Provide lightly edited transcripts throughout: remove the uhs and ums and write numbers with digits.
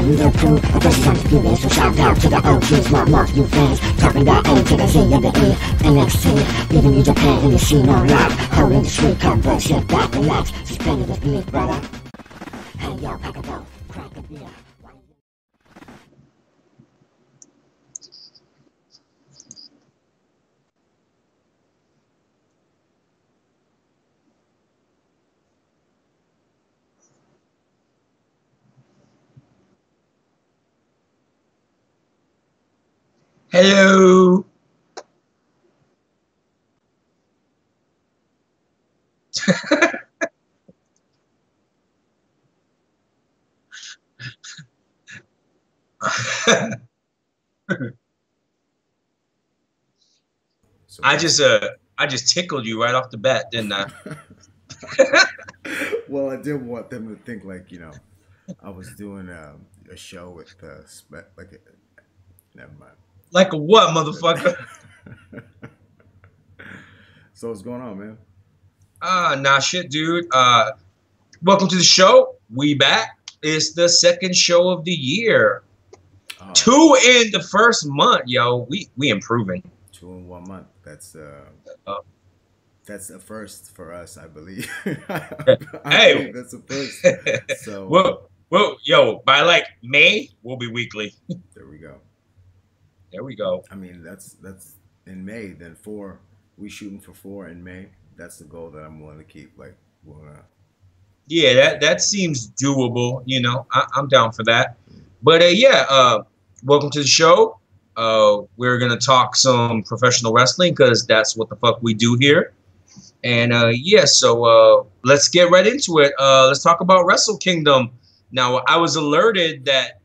ready to prove the best undisputed. So shout out to the OGs, love you fans. Dropping that A to the Z and the E. NXT, leaving New Japan in the scene on lock. Holding the street, come back, sit back, relax. Suspended disbelief, brother. Hey yo, pack a boat, crack a beer. Hello. I just tickled you right off the bat, didn't I? Well, I didn't want them to think like, you know, I was doing a show with never mind. Like a what, motherfucker? So what's going on, man? Nah, shit, dude. Welcome to the show. We back. It's the second show of the year. 2 in the first month, yo. We improving. 2 in 1 month. That's a first for us, I believe. I believe that's a first. So well, yo, by like May, we'll be weekly. There we go. There we go. I mean, that's in May. Then 4. We shooting for 4 in May. That's the goal that I'm willing to keep. Like, yeah, that seems doable. You know, I'm down for that. But welcome to the show. We're gonna talk some professional wrestling because that's what the fuck we do here. And so let's get right into it. Let's talk about Wrestle Kingdom. Now, I was alerted that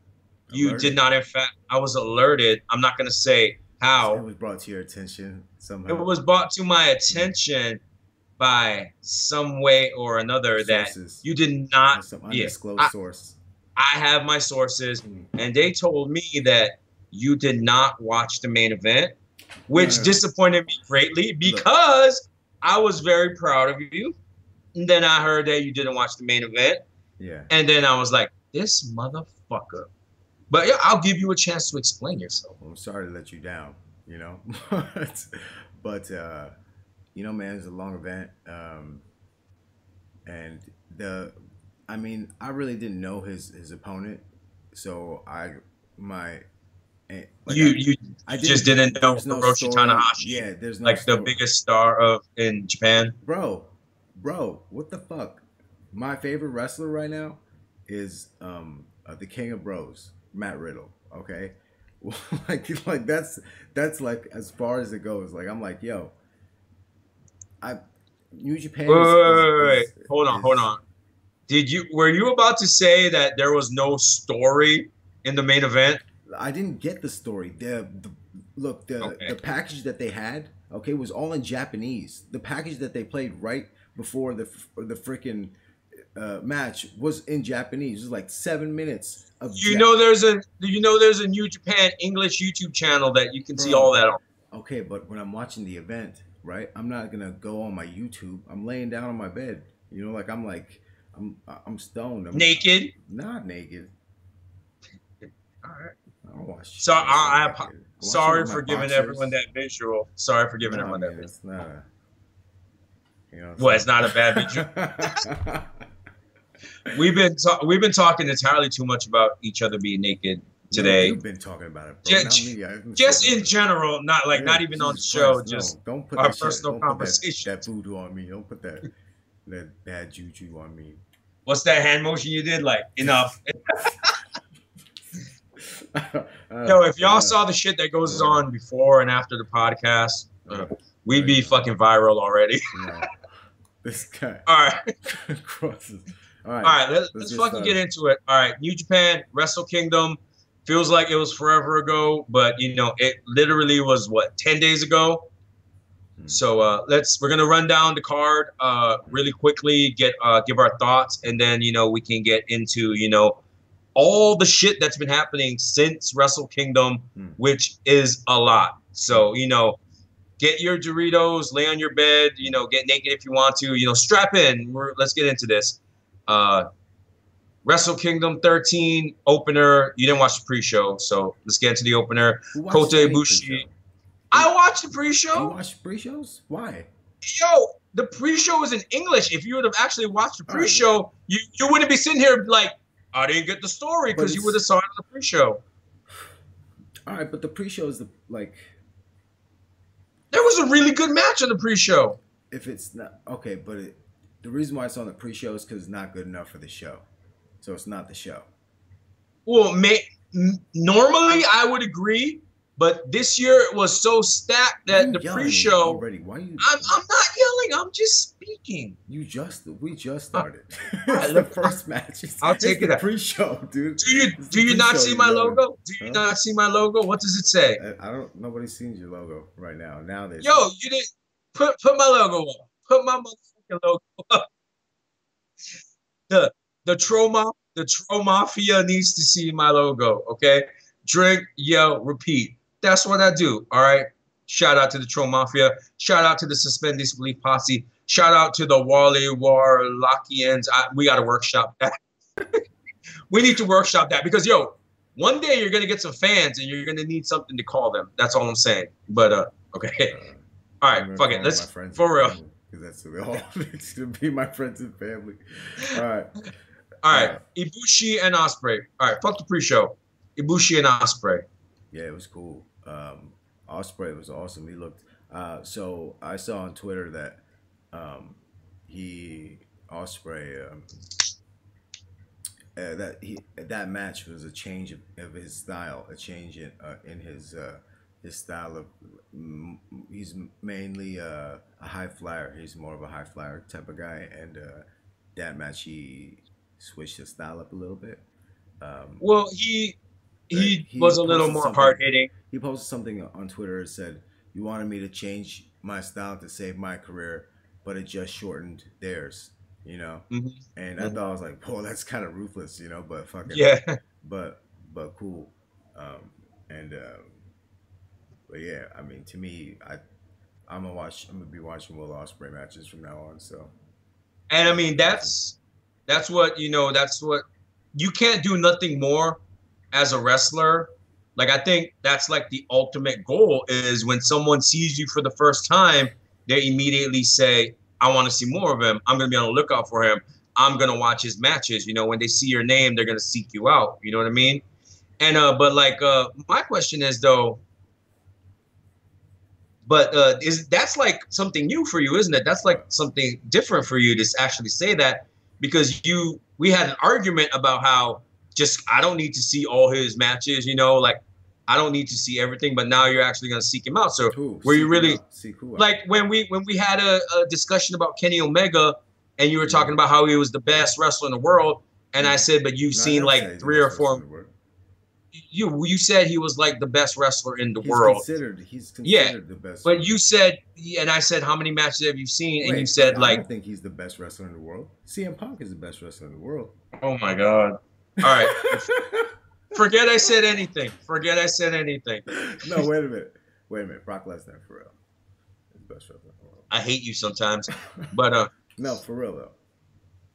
you did not. In fact, I was alerted. I'm not gonna say how. It was brought to your attention somehow. It was brought to my attention by some way or another Sources. That you did not. Some undisclosed source. I have my sources, and they told me that you did not watch the main event, which disappointed me greatly because I was very proud of you. And then I heard that you didn't watch the main event. Yeah. And then I was like, this motherfucker. But yeah, I'll give you a chance to explain yourself. Well, I'm sorry to let you down, you know. but you know, man, it's a long event. And I really didn't know his opponent. So I just didn't know Hiroshi Tanahashi. Yeah, there's no like story. The biggest star in Japan. Bro, what the fuck? My favorite wrestler right now is the King of Bros, Matt Riddle. Okay, like that's like as far as it goes. Like I'm like, yo, New Japan. Wait. Hold on. Were you about to say that there was no story in the main event? I didn't get the story. The package that they had, was all in Japanese. The package that they played right before the freaking match was in Japanese. It was like 7 minutes of. There's a New Japan English YouTube channel that you can see all that on. Okay, but when I'm watching the event, right, I'm not gonna go on my YouTube. I'm laying down on my bed. You know, I'm stoned. I'm naked. Not naked. All right. I don't watch. So sorry for giving everyone that visual. Sorry for giving everyone that visual. It's not a bad visual. We've been talking entirely too much about each other being naked today. You've been talking about it, bro. Not me. Just in general, not even on the show. Christ, just don't put our personal conversation. That voodoo on me. Don't put that bad juju on me. What's that hand motion you did? Like, enough. Yo, if y'all saw the shit that goes on before and after the podcast, we'd be fucking viral already. This guy. All right. Crosses. All right. Let's fucking get into it. All right. New Japan Wrestle Kingdom feels like it was forever ago, but it literally was 10 days ago. So we're gonna run down the card really quickly, give our thoughts, and then we can get into all the shit that's been happening since Wrestle Kingdom, which is a lot. So get your Doritos, lay on your bed, get naked if you want to, strap in. Let's get into this. Wrestle Kingdom 13 opener. You didn't watch the pre-show, so let's get into the opener. Kota Ibushi. I watched the pre-show. You watched pre-shows? Why? Yo, the pre-show is in English. If you would have actually watched the pre-show, you wouldn't be sitting here like, I didn't get the story, because you would have saw it in the pre-show. All right, but the pre-show is like. There was a really good match on the pre-show. If it's not okay, but the reason why it's on the pre-show is because it's not good enough for the show, so it's not the show. Well, normally I would agree, but this year it was so stacked that the pre-show. Already? Why you? I'm not yelling. I'm just speaking. We just started. The first match. I'll take it. Pre-show, dude. Do you not see my logo? Do you not see my logo? What does it say? I don't. Nobody's seen your logo right now. Now there's. Yo, you didn't put my logo up. Put my motherfucking logo up. The Tromafia needs to see my logo. Okay, drink, yell, repeat. That's what I do. All right. Shout out to the Tromafia. Shout out to the Suspend Disbelief Posse. Shout out to the Wally Warlockians. We got to workshop that. We need to workshop that because, yo, one day you're going to get some fans and you're going to need something to call them. That's all I'm saying. But, okay. All right. Fuck it. Let's, for real. Because that's all it's going to be my friends and family. All right. All right. Ibushi and Ospreay. All right. Fuck the pre-show. Ibushi and Ospreay. Yeah, it was cool. Ospreay was awesome. He looked. So I saw on Twitter that that match was a change of his style, a change in his style of. He's mainly a high flyer. He's more of a high flyer type of guy, and that match he switched his style up a little bit. Well, he was a little more hard hitting. He posted something on Twitter that said, "You wanted me to change my style to save my career, but it just shortened theirs." You know, and I thought I was like, "Whoa, that's kind of ruthless," you know. But fucking but cool. But yeah, I mean, to me, I'm gonna be watching Will Ospreay matches from now on. So, and I mean, that's what that's what you can't do nothing more as a wrestler. Like, I think that's like the ultimate goal is when someone sees you for the first time, they immediately say, I want to see more of him. I'm going to be on the lookout for him. I'm going to watch his matches. You know, when they see your name, they're going to seek you out. You know what I mean? And, but like, my question is though, but that's like something new for you, isn't it? That's like something different for you to actually say that, because we had an argument about how I don't need to see all his matches, you know, like I don't need to see everything, but now you're actually going to seek him out. So were you really like when we had a discussion about Kenny Omega and you were talking about how he was the best wrestler in the world. And I said, but you've seen like 3 or 4. You said he was like the best wrestler in the world. He's considered the best. But you said, and I said, how many matches have you seen? And you said I like, don't think he's the best wrestler in the world. CM Punk is the best wrestler in the world. Oh my God. All right. Forget I said anything. No, wait a minute. Brock Lesnar, for real. He's the best wrestler in the world. I hate you sometimes. But no, for real though.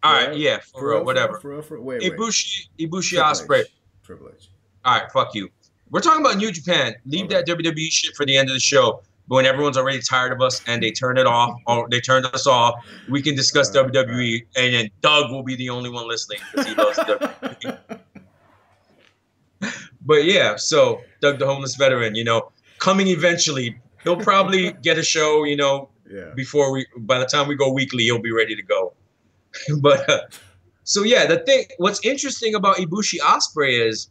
All right, yeah, for real, whatever. Wait. Ibushi Ospreay. Triple H. All right, fuck you. We're talking about New Japan. Leave that WWE shit for the end of the show. But when everyone's already tired of us and they turn it off, or they turned us off, we can discuss WWE, and then Doug will be the only one listening because he loves WWE. But yeah, so Doug the Homeless Veteran, you know, coming eventually. He'll probably get a show, you know, by the time we go weekly, he'll be ready to go. But so yeah, what's interesting about Ibushi Ospreay is,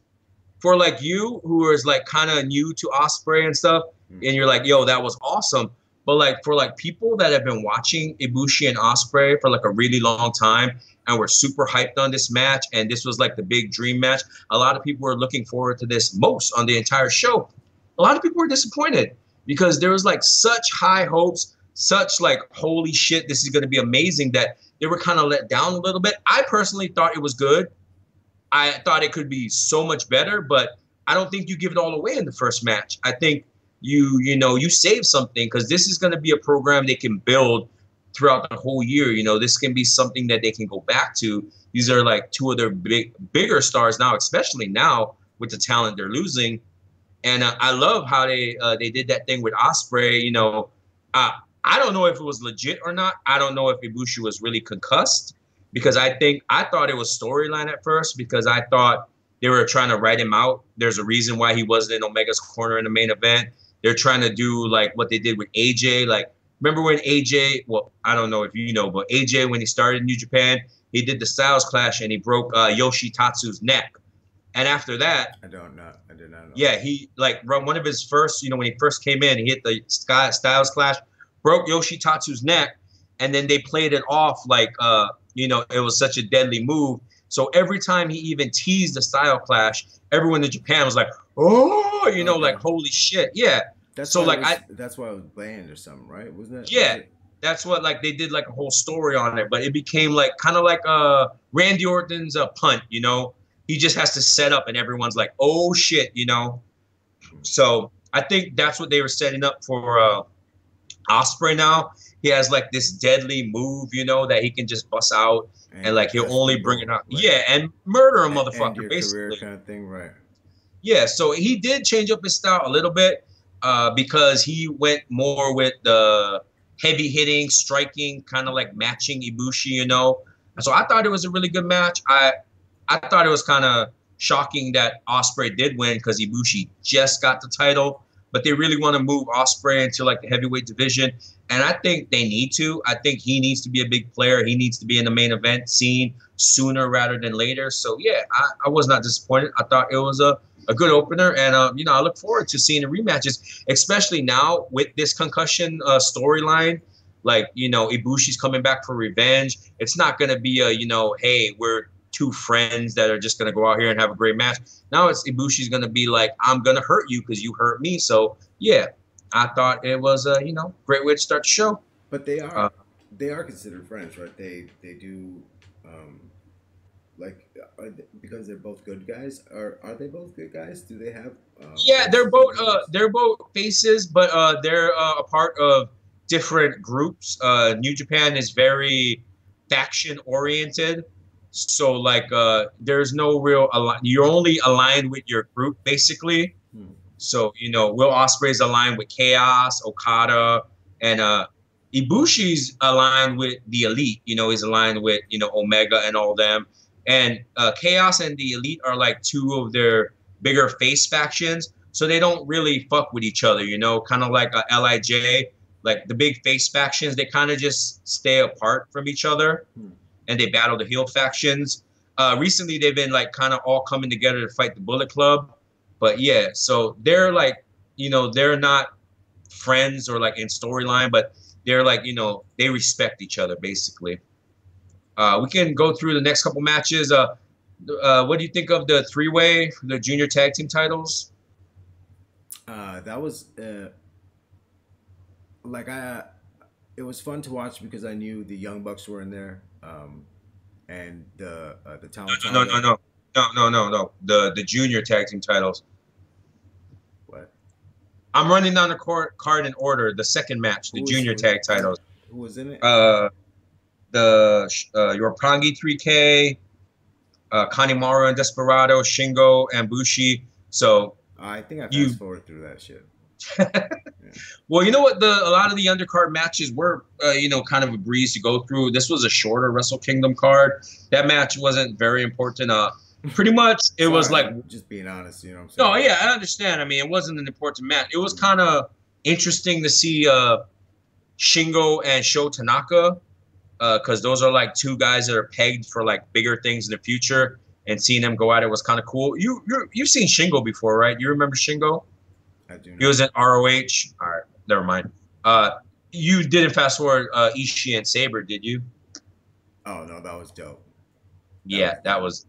for like you who is like kind of new to Ospreay and stuff, and you're like, yo, that was awesome. But like for like people that have been watching Ibushi and Ospreay for like a really long time and were super hyped on this match, and this was like the big dream match, a lot of people were looking forward to this most on the entire show. A lot of people were disappointed because there was like such high hopes, such like, holy shit, this is going to be amazing, that they were kind of let down a little bit. I personally thought it was good. I thought it could be so much better, but I don't think you give it all away in the first match. I think you save something, because this is going to be a program they can build throughout the whole year. You know, this can be something that they can go back to. These are like two of their bigger stars now, especially now with the talent they're losing. And I love how they did that thing with Ospreay. You know, I don't know if it was legit or not. I don't know if Ibushi was really concussed, because I thought it was storyline at first, because I thought they were trying to write him out. There's a reason why he wasn't in Omega's corner in the main event. They're trying to do like what they did with AJ. Like, remember when AJ, well, I don't know if you know, but AJ, when he started in New Japan, he did the Styles Clash and he broke Yoshitatsu's neck. And after that, I did not know. Yeah, he like one of his first, you know, when he first came in, he hit the Styles Clash, broke Yoshitatsu's neck, and then they played it off like, you know, it was such a deadly move. So every time he even teased the Style Clash, everyone in Japan was like, oh, you know, like, holy shit. Yeah. That's why it was banned or something, right? Wasn't it? Yeah. That's what, like, they did like a whole story on it, but it became like kind of like Randy Orton's punt, you know? He just has to set up and everyone's like, oh shit, you know? So I think that's what they were setting up for Ospreay now. He has like this deadly move, you know, that he can just bust out and like he'll only bring it out. Like, yeah, and murder a motherfucker, your basically. Career kind of thing, right? Yeah, so he did change up his style a little bit because he went more with the heavy hitting, striking, kind of like matching Ibushi, you know. So I thought it was a really good match. I thought it was kind of shocking that Ospreay did win because Ibushi just got the title, but they really want to move Ospreay into like the heavyweight division. And I think they need to. I think he needs to be a big player. He needs to be in the main event scene sooner rather than later. So yeah, I was not disappointed. I thought it was a good opener, and you know, I look forward to seeing the rematches, especially now with this concussion storyline. Like, you know, Ibushi's coming back for revenge. It's not going to be a, you know, hey, we're two friends that are just going to go out here and have a great match. Now it's Ibushi's going to be like, I'm going to hurt you because you hurt me. So yeah, I thought it was a, you know, great way to start the show. But they are considered friends, right? They do like because they're both good guys. Are they both good guys? Do they have? Yeah, they're both faces, but they're a part of different groups. New Japan is very faction oriented, so like there's no real you're only aligned with your group basically. So, you know, Will Ospreay's aligned with Chaos, Okada, and Ibushi's aligned with the Elite. You know, he's aligned with, you know, Omega and all them. And Chaos and the Elite are like two of their bigger face factions, so they don't really fuck with each other, you know, kind of like LIJ, like the big face factions, they kind of just stay apart from each other and they battle the heel factions. Recently, they've been like kind of all coming together to fight the Bullet Club. But yeah, so they're like, you know, they're not friends or like in storyline, but they're like, you know, they respect each other basically. We can go through the next couple matches. What do you think of the three-way for the junior tag team titles? That was like it was fun to watch because I knew the Young Bucks were in there, and the talent. No. The junior tag team titles. What? I'm running down the card in order. The second match, the junior tag titles. Who was in it? The Roppongi 3K, Kanemaru and Desperado, Shingo and Bushi. So I think I fast forward through that shit. Yeah. Well, you know what? A lot of the undercard matches were, you know, kind of a breeze to go through. This was a shorter Wrestle Kingdom card. That match wasn't very important. Pretty much, it was like just being honest. You know what I'm saying? No, yeah, I understand. I mean, it wasn't an important match. It was kind of interesting to see Shingo and Sho Tanaka, because those are like two guys that are pegged for like bigger things in the future, and seeing them go at it was kind of cool. You've seen Shingo before, right? You remember Shingo? I do not. He was at ROH. All right, never mind. You didn't fast forward Ishii and Saber, did you? Oh no, that was dope. That was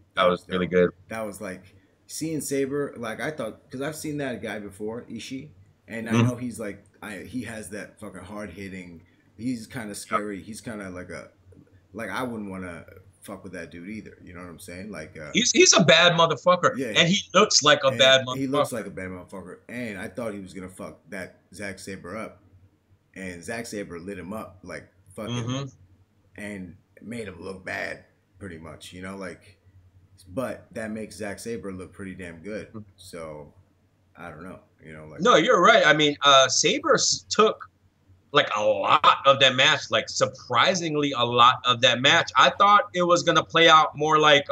really good. That was like seeing Saber. Like I thought, because I've seen that guy before, Ishii, and I know he's like he has that fucking hard hitting. He's kind of scary. He's kind of like I wouldn't want to fuck with that dude either. You know what I'm saying? Like he's a bad motherfucker, and he looks like a bad motherfucker. He looks like a bad motherfucker, and I thought he was gonna fuck that Zack Sabre up, and Zack Sabre lit him up like fucking, and made him look bad, pretty much. You know, like, but that makes Zack Sabre look pretty damn good. So I don't know. You know, like, no, you're right. I mean, Sabre took like a lot of that match, like surprisingly a lot of that match. I thought it was gonna play out more like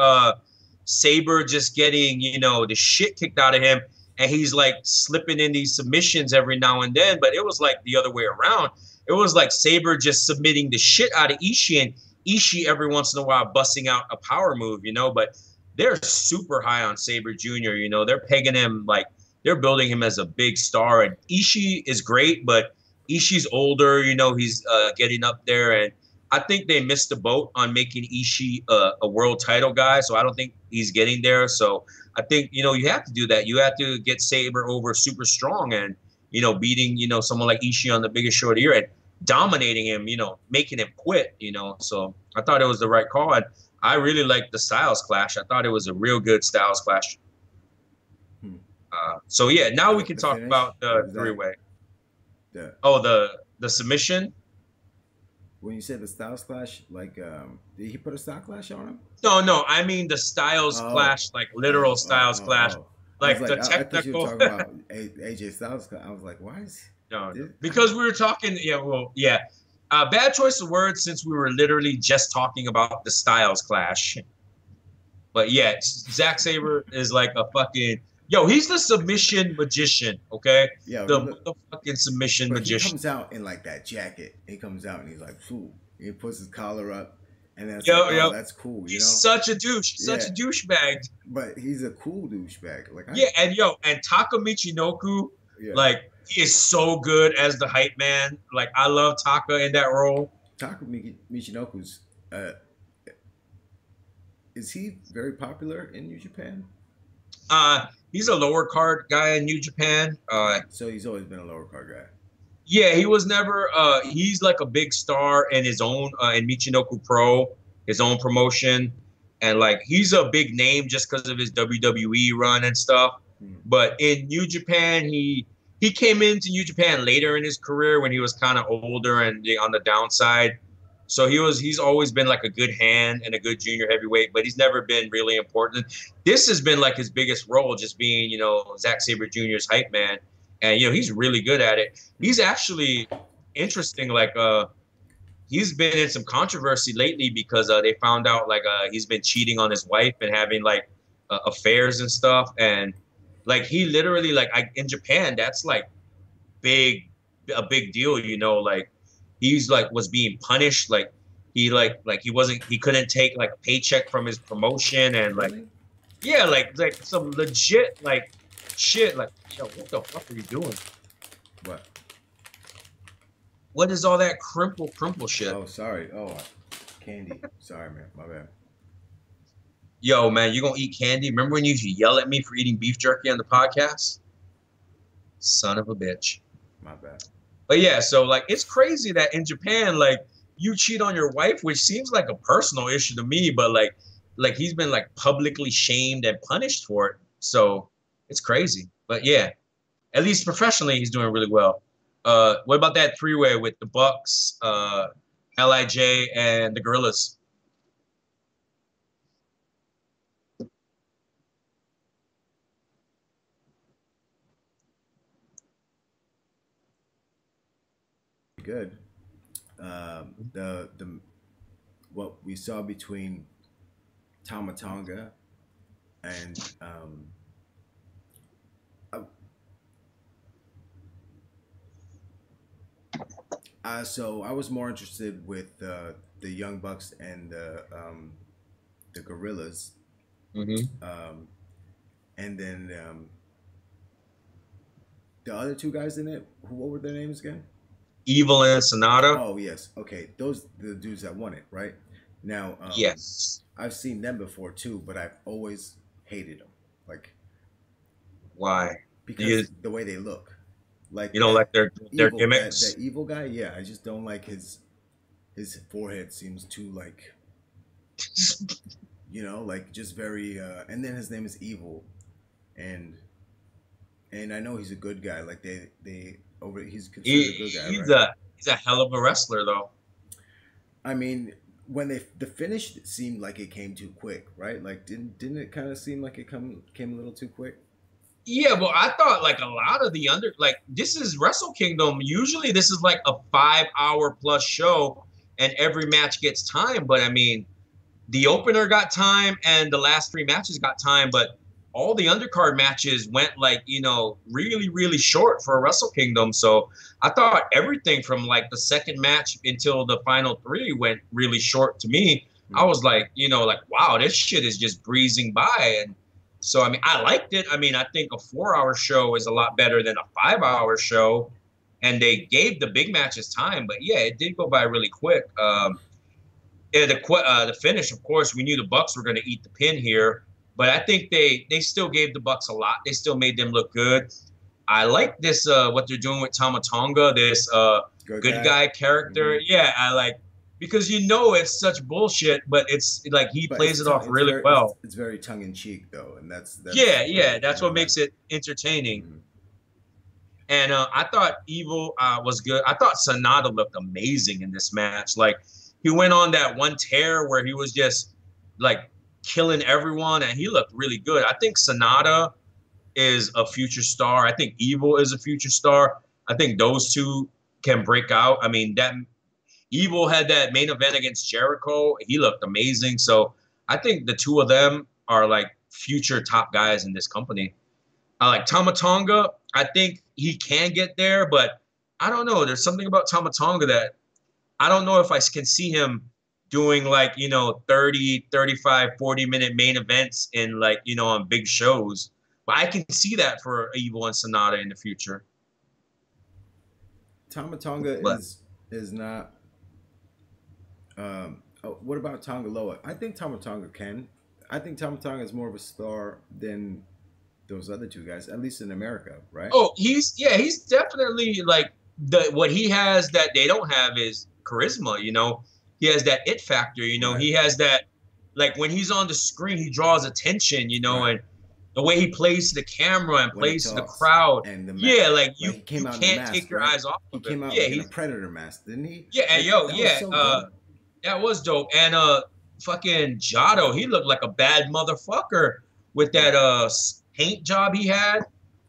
Sabre just getting, you know, the shit kicked out of him, and he's like slipping in these submissions every now and then. But it was like the other way around. It was like Sabre just submitting the shit out of Ishii, and Ishii every once in a while busting out a power move, you know. But they're super high on Sabre Jr., you know. They're pegging him, like, they're building him as a big star. And Ishii is great, but Ishii's older, you know, he's getting up there. And I think they missed the boat on making Ishii a world title guy. So I don't think he's getting there. So I think, you know, you have to do that. You have to get Sabre over super strong and, you know, beating, you know, someone like Ishii on the biggest show of the year and dominating him, you know, making him quit, you know. So I thought it was the right call. And I really liked the Styles Clash. I thought it was a real good Styles Clash. So, yeah, now we can talk about the three-way. The submission? When you said the Styles Clash, like, did he put a Styles Clash on him? No, I mean the Styles Clash, like literal Styles Clash. Like the technical. I thought you were talking about AJ Styles. I was like, why is no, because we were talking. Yeah. Bad choice of words since we were literally just talking about the Styles Clash. But yeah, Zack Sabre is like a fucking he's the submission magician. Okay, yeah, the fucking submission magician. He comes out in like that jacket. He comes out and he's like, "Ooh," he puts his collar up. And that's that's cool. He's such a douche. Such a douchebag. But he's a cool douchebag. Like and Taka Michinoku, like he is so good as the hype man. Like I love Taka in that role. Taka Michinoku's is he very popular in New Japan? He's a lower card guy in New Japan. So he's always been a lower card guy. Yeah, he was never. He's like a big star in his own in Michinoku Pro, his own promotion, and like he's a big name just because of his WWE run and stuff. But in New Japan, he came into New Japan later in his career when he was kind of older and on the downside. So he's always been like a good hand and a good junior heavyweight, but he's never been really important. This has been like his biggest role, just being Zack Sabre Jr.'s hype man. And, he's really good at it. He's actually interesting. Like, he's been in some controversy lately because they found out, like, he's been cheating on his wife and having, like, affairs and stuff. And, like, he literally, like, in Japan, that's, like, a big deal, Like, he's, like, was being punished. Like, he couldn't take, like, a paycheck from his promotion. And, like, yeah, like some legit, like, shit, like, what the fuck are you doing? What is all that crumple shit? Oh, sorry. Oh, candy. Sorry, man. My bad. Yo, man, you gonna eat candy? Remember when you used to yell at me for eating beef jerky on the podcast? Son of a bitch. My bad. But yeah, so like it's crazy that in Japan, like you cheat on your wife, which seems like a personal issue to me, but like he's been like publicly shamed and punished for it. So it's crazy. But yeah, at least professionally, he's doing really well. What about that three-way with the Bucks, LIJ, and the Gorillas? Good. The what we saw between Tama Tonga and so I was more interested with the Young Bucks and the Gorillas, and then the other two guys in it. What were their names again? Evil and Sonata. Oh yes, okay. Those the dudes that won it, right? Now, yes, I've seen them before too, but I've always hated them. Like, why? Because the way they look. Like, you don't like their evil, gimmicks. That evil guy, yeah. I just don't like his forehead. Seems too like, like just very. And then his name is Evil, and I know he's a good guy. Like he's considered a good guy. He's a hell of a wrestler, though. I mean, when the finish seemed like it came too quick, right? Like, didn't it kind of seem like it came a little too quick? Yeah, well, I thought like a lot of this is Wrestle Kingdom. Usually, this is like a 5 hour plus show, and every match gets time. But I mean, the opener got time, and the last 3 matches got time. But all the undercard matches went like really really short for Wrestle Kingdom. So I thought everything from like the second match until the final 3 went really short to me. I was like, like wow, this shit is just breezing by. And so I mean, I liked it. I mean, I think a 4 hour show is a lot better than a 5 hour show, and they gave the big matches time. But yeah, it did go by really quick. Yeah, the finish, of course, we knew the Bucks were going to eat the pin here, but I think they still gave the Bucks a lot. They still made them look good. I like this what they're doing with Tama Tonga, this good guy character. Mm-hmm. Yeah, I like because it's such bullshit, but it's like he plays it off really well. It's very tongue in cheek though, and that's that's what makes it entertaining. Mm-hmm. And I thought Evil was good. I thought Sonata looked amazing in this match. Like, he went on that one tear where he was just like killing everyone, and he looked really good. I think Sonata is a future star. I think Evil is a future star. I think those two can break out. I mean, that Evil had that main event against Jericho. He looked amazing. So I think the two of them are like future top guys in this company. I like Tama Tonga. I think he can get there, but I don't know. There's something about Tama Tonga that I don't know if I can see him doing like, 30, 35, 40-minute main events in like, on big shows. But I can see that for Evil and Sonata in the future. Tama Tonga is not what about Tonga Loa? I think Tama Tonga can. I think Tama Tonga is more of a star than those other two guys, at least in America, right? Oh, he's definitely like what he has that they don't have is charisma. He has that it factor. Right. He has that, like, when he's on the screen, he draws attention. Right. And the way he plays to the camera and plays to the crowd. And the mask, like you can't take your eyes off of him. He came out in a Predator mask, didn't he? Yeah, and that was dope. And fucking Jado, he looked like a bad motherfucker with that paint job he had.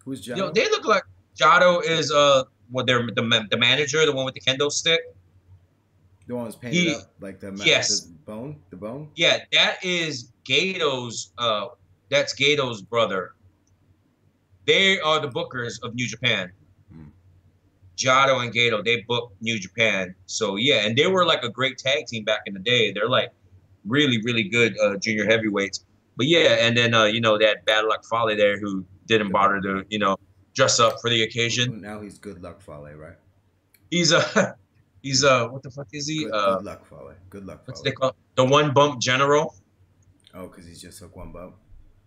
Who's Jado? They look like Jado is the manager, the one with the kendo stick. The one was painted up like the bone. The bone. Yeah, that is Gato's. That's Gato's brother. They are the bookers of New Japan. Jado and Gato, they booked New Japan. So yeah, and they were like a great tag team back in the day. They're like really, really good junior heavyweights. But yeah, and then that Bad Luck Fale there who didn't bother to dress up for the occasion. Now he's Good Luck Fale, right? He's what the fuck is he? Good Luck Fale. Good Luck Fale. What's they call the one bump general? Oh, because he's just took one bump.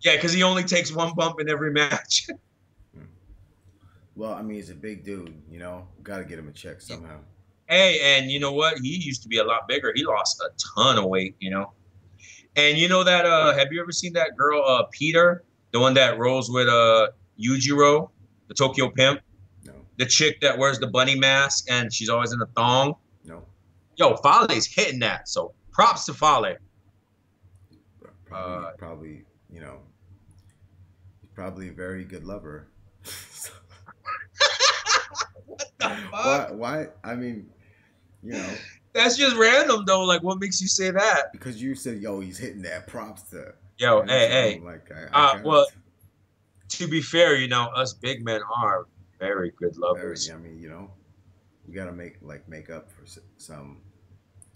Yeah, because he only takes one bump in every match. Well, I mean, he's a big dude, Got to get him a check somehow. Hey, and you know what? He used to be a lot bigger. He lost a ton of weight, And that have you ever seen that girl, Peter, the one that rolls with Yujiro, the Tokyo Pimp? No. The chick that wears the bunny mask and she's always in a thong? No. Yo, Fale's hitting that. So props to Fale. Probably, he's probably a very good lover. What the fuck? Why? I mean, That's just random though. Like, what makes you say that? Because you said, "Yo, he's hitting that." Props to. Yo, hey. Like, well, to be fair, us big men are very good lovers. I mean, we gotta make up for some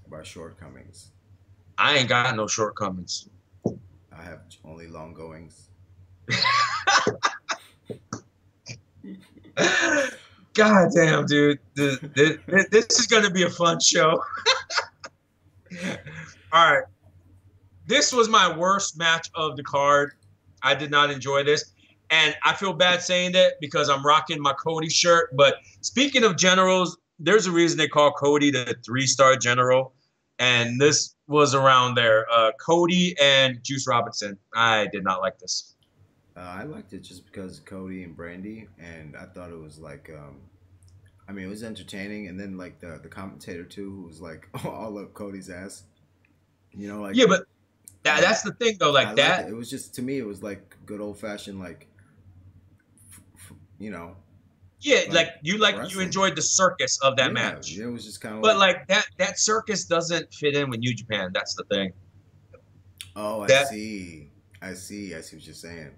of our shortcomings. I ain't got no shortcomings. I have only long goings. God damn, dude. This is going to be a fun show. All right. This was my worst match of the card. I did not enjoy this. And I feel bad saying that because I'm rocking my Cody shirt. But speaking of generals, there's a reason they call Cody the 3-star general. And this was around there. Cody and Juice Robinson. I did not like this. I liked it just because Cody and Brandy, and I thought it was like, I mean, it was entertaining, and then like the commentator too, who was like all up Cody's ass. You know, like yeah, but that's the thing though. Like that, it was just, to me, it was like good old fashioned, like you know. Yeah, you enjoyed the circus of that match. Yeah, it was just kind of. But like that circus doesn't fit in with New Japan. That's the thing. Oh, I see what you're saying.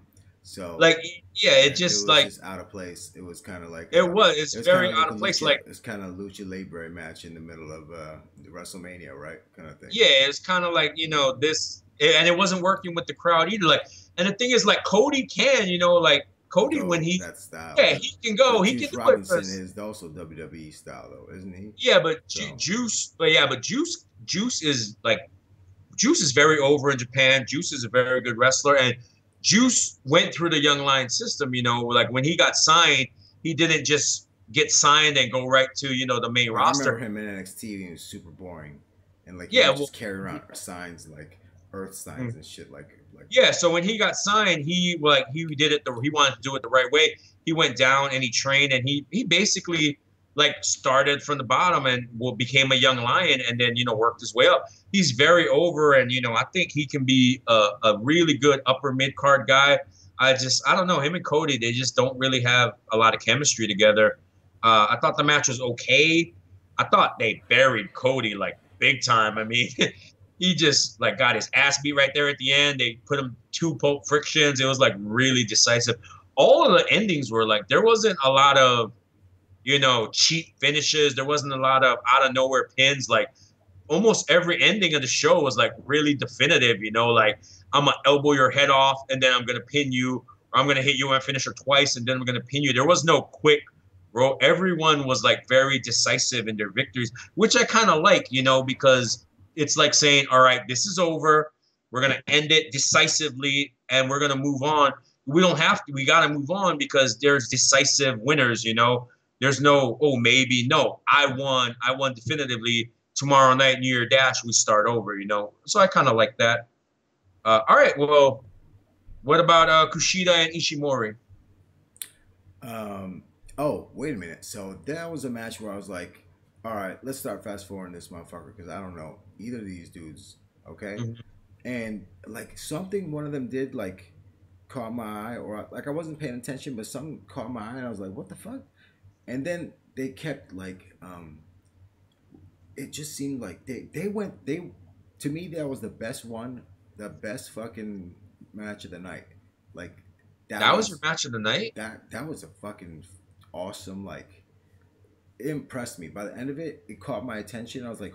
So like, yeah, it just was just out of place. It was kind of like it's very out of place. Like it's kind of Lucha Libre match in the middle of the WrestleMania, right? Kind of thing. Yeah, it's kind of like, you know, this, and it wasn't working with the crowd either. Like, and the thing is, like, Cody can, you know, like Cody when he he can go, he can do Robinson is also WWE style though, isn't he? Yeah, but Juice is like, Juice is very over in Japan. Juice is a very good wrestler, and Juice went through the Young Lion system, you know, like when he got signed, he didn't just get signed and go right to, you know, the main roster. I remember him in NXT, he was super boring. And like, just carry around signs, like earth signs and shit. Like, yeah. So when he got signed, he did it, he wanted to do it the right way. He went down and he trained, and he basically like started from the bottom and became a young lion, and then, you know, worked his way up. He's very over, and, you know, I think he can be a really good upper mid card guy. I don't know, him and Cody, they just don't really have a lot of chemistry together. I thought the match was okay. I thought they buried Cody like big time. I mean, he just like got his ass beat right there at the end. They put him 2 poke frictions. It was like really decisive. All of the endings were like, there wasn't a lot of, you know, cheap finishes. There wasn't a lot of out of nowhere pins. Like almost every ending of the show was like really definitive, you know, like I'm gonna elbow your head off and then I'm gonna pin you, or I'm gonna hit you and finisher twice and then I'm gonna pin you. There was no quick roll. Everyone was like very decisive in their victories, which I kind of like, you know, because it's like saying, all right, this is over. We're gonna end it decisively and we're gonna move on. We don't have to, we gotta move on because there's decisive winners, you know. There's no, oh, maybe. No, I won definitively. Tomorrow night, New Year Dash, we start over, you know. So I kind of like that. All right, well, what about Kushida and Ishimori? Oh, wait a minute. So that was a match where I was like, all right, let's start fast forwarding this motherfucker because I don't know either of these dudes, okay? Mm-hmm. And like something one of them did like caught my eye, or like I wasn't paying attention, but something caught my eye and I was like, what the fuck? And then they kept like, it just seemed like to me, that was the best fucking match of the night. Like that was your match of the night? That was a fucking awesome, like, it impressed me. By the end of it, it caught my attention. I was like,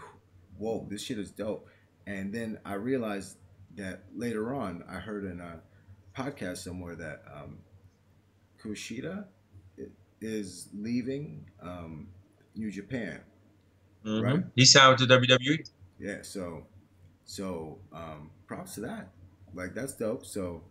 whoa, this shit is dope. And then I realized that later on, I heard in a podcast somewhere that Kushida is leaving New Japan, right? He signed to WWE. Yeah, so props to that. Like that's dope. So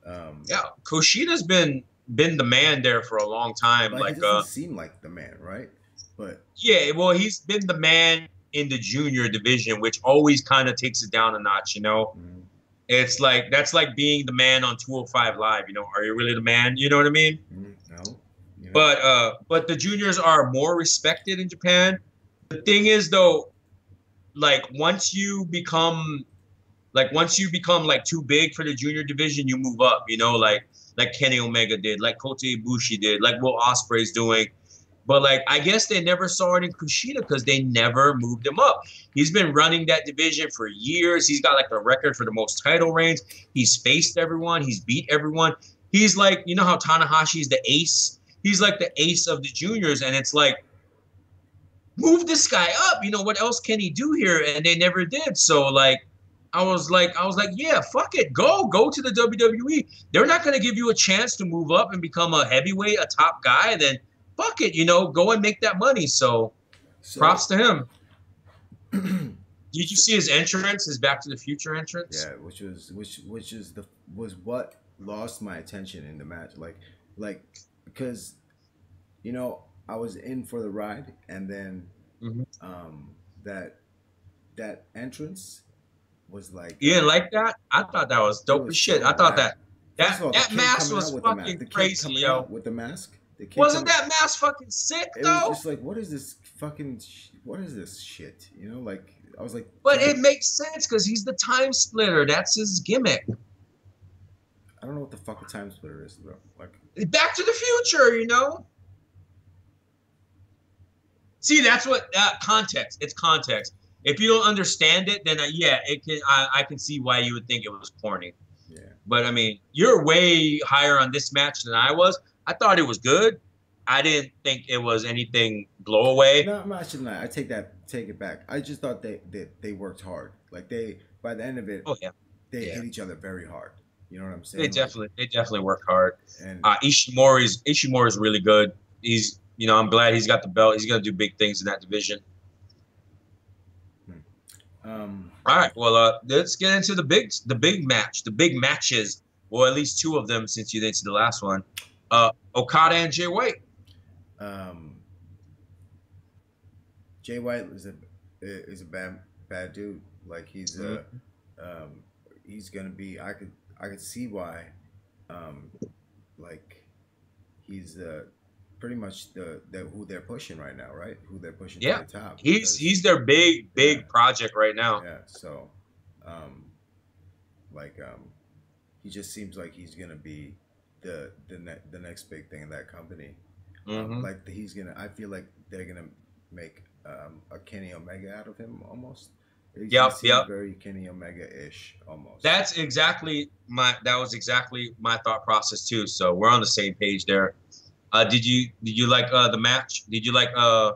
yeah, Kushida's been the man there for a long time. Like it doesn't seem like the man, right? But yeah, well, he's been the man in the junior division, which always kind of takes it down a notch, you know. Mm-hmm. It's like that's like being the man on 205 Live. You know, are you really the man? You know what I mean? No. Yeah. But the juniors are more respected in Japan. The thing is, though, like once you become like too big for the junior division, you move up. You know, like Kenny Omega did, like Kota Ibushi did, like Will Ospreay's doing. But like I guess they never saw it in Kushida because they never moved him up. He's been running that division for years. He's got like the record for the most title reigns. He's faced everyone. He's beat everyone. He's like, you know how Tanahashi's the ace? He's like the ace of the juniors, and it's like, move this guy up. You know, what else can he do here? And they never did. So like, I was like, yeah, fuck it. Go to the WWE. They're not going to give you a chance to move up and become a heavyweight, a top guy. Then fuck it, you know, go and make that money. So props to him. Did you see his entrance, his Back to the Future entrance? Yeah, which was what lost my attention in the match. Like because, you know, I was in for the ride, and then that entrance was like, you didn't like that? I thought that was dope as shit. I thought that mask was fucking crazy, yo. With the mask, Wasn't that mask fucking sick though? It was just like, what is this shit? You know, like I was like, but it makes sense because he's the time splitter. That's his gimmick. I don't know what the fuck a time splitter is, bro. Like Back to the Future, you know. See, that's what context. It's context. If you don't understand it, then yeah, it can. I can see why you would think it was corny. Yeah. But I mean, you're way higher on this match than I was. I thought it was good. I didn't think it was anything blow away. No, I'm actually not. I take it back. I just thought they worked hard. Like by the end of it, they hit each other very hard. You know what I'm saying? They definitely worked hard. And Ishimori's really good. He's, I'm glad he's got the belt. He's gonna do big things in that division. All right, well, let's get into the big match, the big matches. Well, at least two of them since you didn't see the last one. Okada and Jay White. Jay White is a bad dude. Like he's gonna be. I could see why. Like he's pretty much the who they're pushing right now, right? Who they're pushing to the top. He's their big project right now. Yeah. So, he just seems like he's gonna be the next big thing in that company. I feel like they're gonna make a Kenny Omega out of him almost. Yep. Very Kenny Omega-ish almost. That was exactly my thought process too. So we're on the same page there. Did you like the match? Did you like a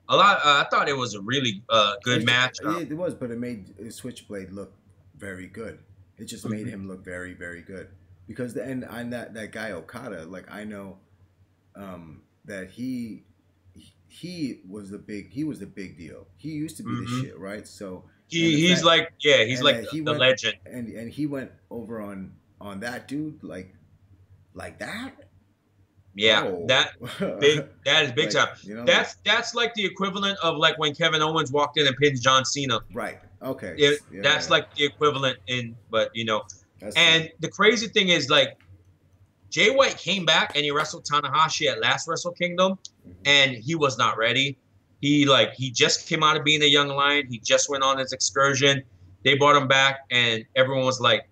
lot? I thought it was a really good match. It was, but it made Switchblade look very good. It just made him look very, very good. Because that guy Okada, like I know that he was the big deal. He used to be the shit, right? So he's like the legend. And he went over on that dude like that. Yeah, that is big time. You know, that's like the equivalent of like when Kevin Owens walked in and pinned John Cena. Right. Okay. That's like the equivalent and the crazy thing is like Jay White came back and he wrestled Tanahashi at last Wrestle Kingdom, and he was not ready. He just came out of being a young lion. He just went on his excursion. They brought him back, and everyone was like,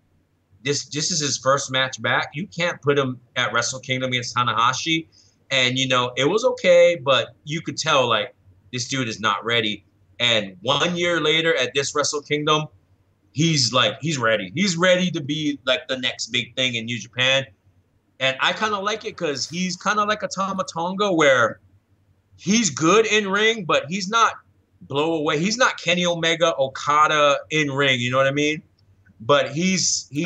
This is his first match back. You can't put him at Wrestle Kingdom against Tanahashi. And, it was okay, but you could tell, like, this dude is not ready. And 1 year later at this Wrestle Kingdom, he's ready. He's ready to be, like, the next big thing in New Japan. And I kind of like it because he's kind of like a Tama Tonga where he's good in ring, but he's not blow away. He's not Kenny Omega, Okada in ring. You know what I mean? But he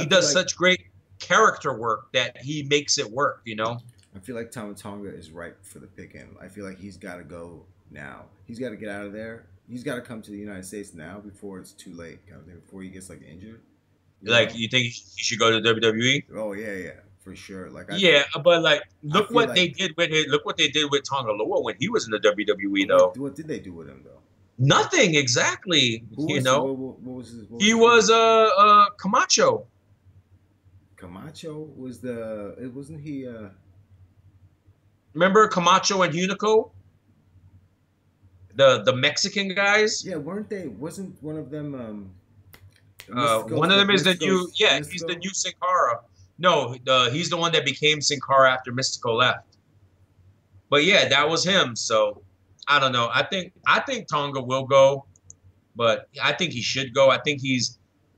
does such great character work that he makes it work, I feel like Tama Tonga is ripe for the picking. I feel like he's got to go now. He's got to get out of there. He's got to come to the United States now before it's too late, kind of thing, before he gets like injured. You think he should go to WWE? Oh yeah, for sure. Like but like look what they did with Tonga Loa when he was in the WWE though. What did they do with him though? Nothing exactly. What was his? He was Camacho. Camacho was wasn't he? Remember Camacho and Hunico? The Mexican guys. Yeah, weren't they? Wasn't one of them? One of them is the new. Yeah, he's the new Sin Cara. No, he's the one that became Sin Cara after Mystico left. But yeah, that was him. So. I don't know. I think Tonga will go, but I think he should go. I think he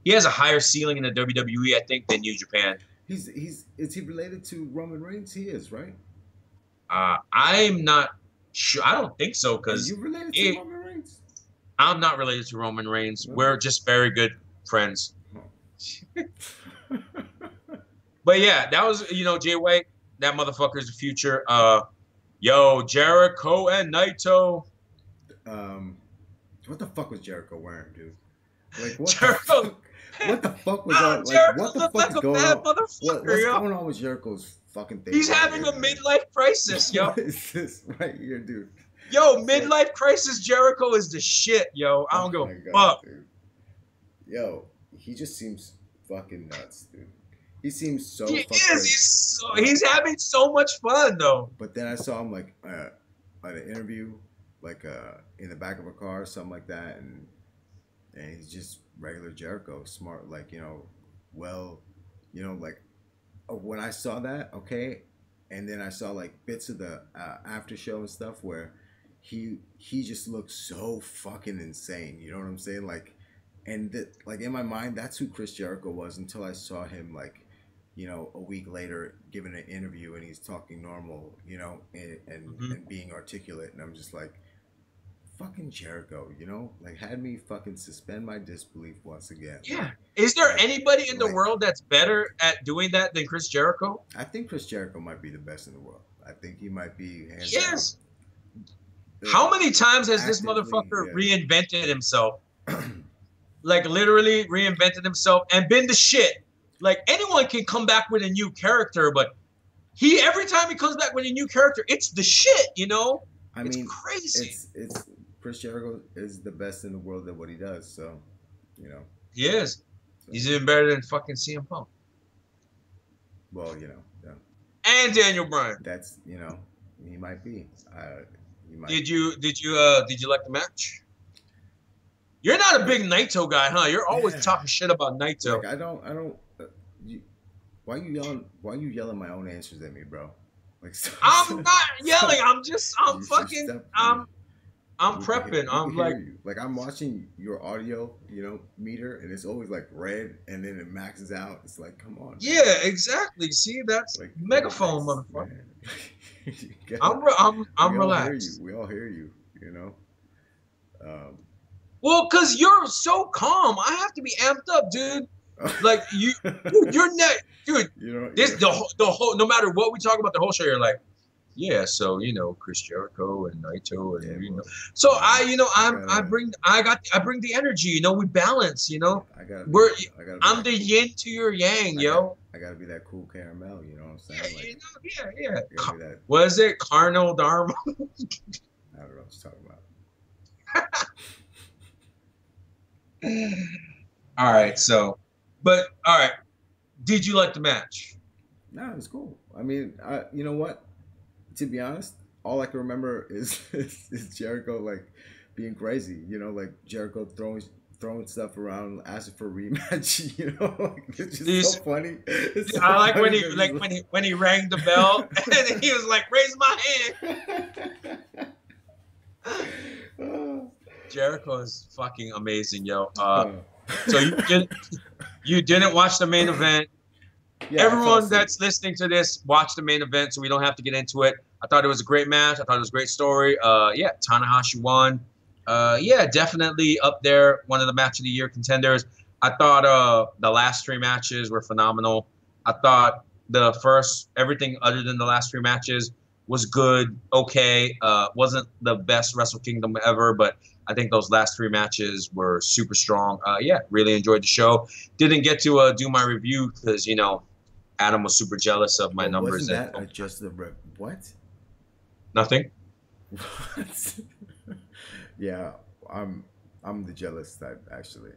has a higher ceiling in the WWE, I think, than New Japan. Is he related to Roman Reigns? He is, right? I'm not sure. I don't think so because you related to Roman Reigns? I'm not related to Roman Reigns. No. We're just very good friends. Oh. But yeah, that was Jay White. That motherfucker's the future. Yo, Jericho and Naito. What the fuck was Jericho wearing, dude? Like what? Jericho. What the fuck was on? Like what the fuck is going on? What's going on with Jericho's fucking thing? He's having a midlife crisis, yo. What is this right here, dude? Yo, midlife crisis. Jericho is the shit, yo. I don't give a fuck. Dude. Yo, he just seems fucking nuts, dude. He seems so. He is. He's having so much fun though. But then I saw him like at an interview, like in the back of a car or something like that, and he's just regular Jericho, smart, like well, like when I saw that, okay, and then I saw like bits of the after show and stuff where he just looks so fucking insane. You know what I'm saying? Like, and like in my mind, that's who Chris Jericho was until I saw him like, a week later giving an interview and he's talking normal, and being articulate, and I'm just like, fucking Jericho, like had me fucking suspend my disbelief once again. Yeah. Is there anybody in the world that's better at doing that than Chris Jericho? I think Chris Jericho might be the best in the world. I think he might be. Yes. How many times has this motherfucker reinvented himself? Like literally reinvented himself and been the shit. Like anyone can come back with a new character, but every time he comes back with a new character, it's the shit, I mean, it's crazy. It's Chris Jericho is the best in the world at what he does, so he is. So. He's even better than fucking CM Punk. Well, yeah. And Daniel Bryan. That's he might be. Did you like the match? You're not a big Naito guy, huh? You're always talking shit about Naito. Like, I don't. Why you yelling my own answers at me, bro? Like, I'm not yelling. I'm prepping. I'm like, I'm watching your audio, meter, and it's always like red, and then it maxes out. It's like, come on. Yeah, man. Exactly. See, that's like megaphone, motherfucker. I'm relaxed. We all hear you. Well, cause you're so calm. I have to be amped up, dude. Like you're not, dude. The whole. No matter what we talk about, the whole show, you're like, yeah. So Chris Jericho and Naito, and So I bring the energy. We balance. I'm the yin to your yang, yo. I gotta be that cool caramel. You know what I'm saying? Like, yeah. What is it? Carnal Dharma. I don't know what you're talking about. All right, did you like the match? No, it was cool. I mean, you know what? To be honest, all I can remember is Jericho like being crazy. Like Jericho throwing stuff around, asking for a rematch. It's just so funny. I like when he rang the bell and he was like, "Raise my hand." Jericho is fucking amazing, yo. So you didn't watch the main event. Yeah, everyone that's listening to this, watch the main event so we don't have to get into it. I thought it was a great match. I thought it was a great story. Tanahashi won. Definitely up there, one of the match of the year contenders. I thought the last three matches were phenomenal. I thought everything other than the last three matches was good, okay. Wasn't the best Wrestle Kingdom ever, but I think those last three matches were super strong. Really enjoyed the show. Didn't get to do my review because, Adam was super jealous of my numbers. Wasn't that just the what? Nothing. What? Yeah, I'm the jealous type, actually.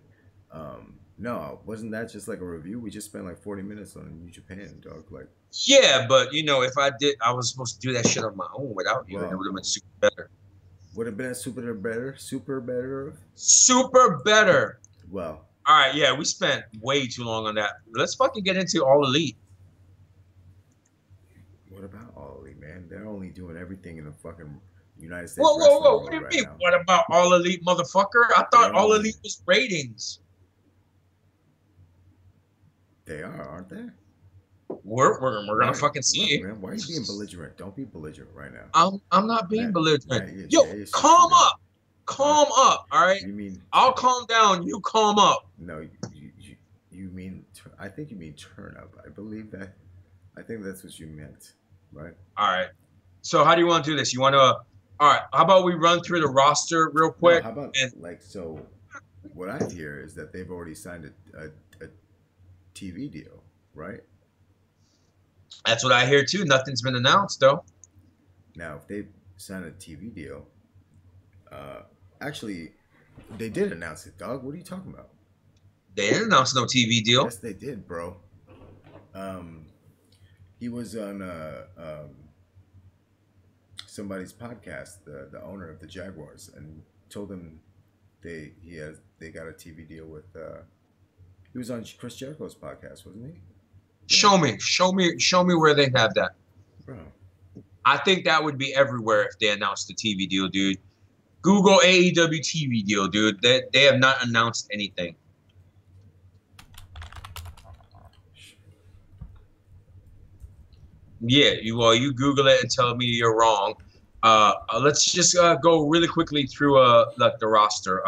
No, wasn't that just like a review? We just spent like 40 minutes on New Japan, dog. Like. Yeah, but if I did, I was supposed to do that shit on my own without you, and it would have been super better. Would have been super better. Well. All right, yeah, we spent way too long on that. Let's fucking get into All Elite. What about All Elite, man? They're only doing everything in the fucking United States. Whoa! What do you mean? Now. What about All Elite, motherfucker? I thought All Elite was ratings. They are, aren't they? We're gonna fucking see. Man, why are you being belligerent? Don't be belligerent right now. I'm not being belligerent. Yo, calm up. Calm up. All right. You mean? I'll calm down. You calm up. No, you mean? I think you mean turn up. I believe that. I think that's what you meant, right? All right. So how do you want to do this? You want to? All right. How about we run through the roster real quick? No, how about so? What I hear is that they've already signed a TV deal, right? That's what I hear too. Nothing's been announced though. Now, if they sign a TV deal, actually, they did announce it, dog. What are you talking about? They didn't announce no TV deal. Yes, they did, bro. He was on somebody's podcast, the owner of the Jaguars, and told him they got a TV deal with. He was on Chris Jericho's podcast, wasn't he? Show me where they have that. Bro. I think that would be everywhere if they announced the TV deal, dude. Google AEW TV deal, dude. They have not announced anything. Yeah, you Google it and tell me you're wrong. Let's just go really quickly through like the roster.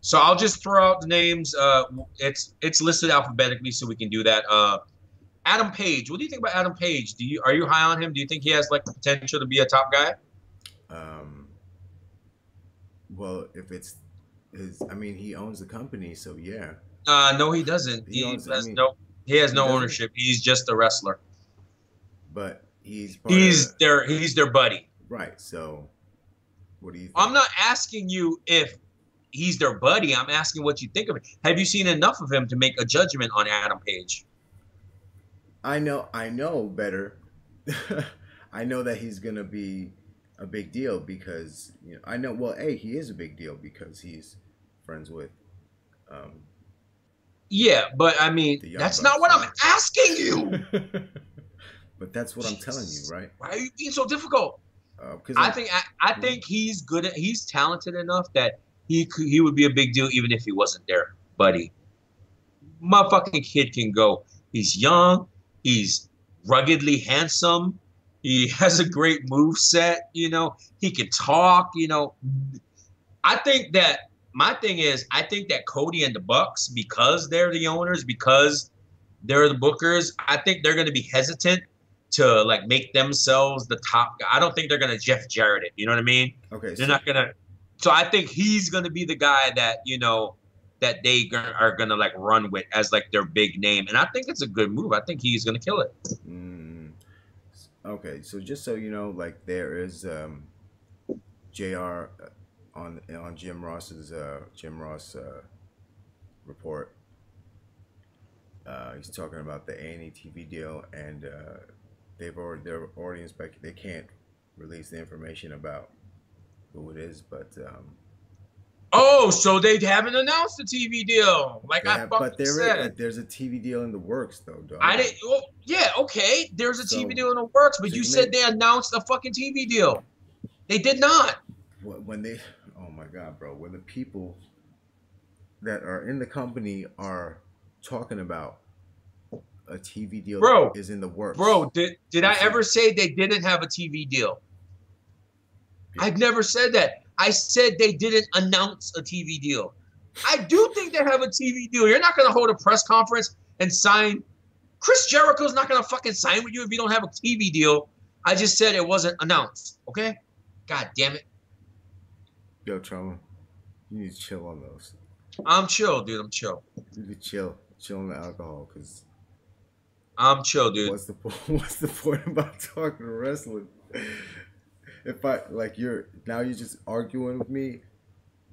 So I'll just throw out the names. It's listed alphabetically, so we can do that. Adam Page. What do you think about Adam Page? Are you high on him? Do you think he has like the potential to be a top guy? Well, if it's his, I mean, he owns the company, so yeah. No, he doesn't. He has no ownership. He's just a wrestler. But he's their buddy. Right. So, what do you think? I'm not asking you if he's their buddy. I'm asking what you think of it. Have you seen enough of him to make a judgment on Adam Page? I know better. I know that he's gonna be a big deal because I know. Well, he is a big deal because he's friends with. Yeah, but I mean, that's not what I'm asking you. But that's what I'm telling you, right? Why are you being so difficult? Because I think he's good. He's talented enough that he would be a big deal even if he wasn't there, buddy. Motherfucking kid can go. He's young. He's ruggedly handsome. He has a great move set. He can talk. I think that my thing is, I think that Cody and the Bucks, because they're the owners, because they're the bookers, I think they're going to be hesitant to like make themselves the top guy. I don't think they're going to Jeff Jarrett it. You know what I mean? Okay. They're not going to. So I think he's going to be the guy that, that they are going to like run with as like their big name. And I think it's a good move. I think he's going to kill it. Okay. So just so you know, like there is JR on Jim Ross's report. He's talking about the A&E TV deal, and they're already inspected. They can't release the information about who it is, but so they haven't announced the TV deal, like I fucking said. There's a TV deal in the works, though, dog. I didn't. Well, yeah, okay. There's a TV deal in the works, but you said they announced a fucking TV deal. They did not. When they, oh my god, bro, when the people that are in the company are talking about a TV deal that is in the works. Bro, did I ever say they didn't have a TV deal? Yeah. I've never said that. I said they didn't announce a TV deal. I do think they have a TV deal. You're not going to hold a press conference and sign. Chris Jericho's not going to fucking sign with you if you don't have a TV deal. I just said it wasn't announced. Okay? God damn it. Yo, Troma, you need to chill on those. I'm chill, dude. I'm chill. You need to chill on the alcohol, because I'm chill, dude. What's the point about talking wrestling? If you're just arguing with me.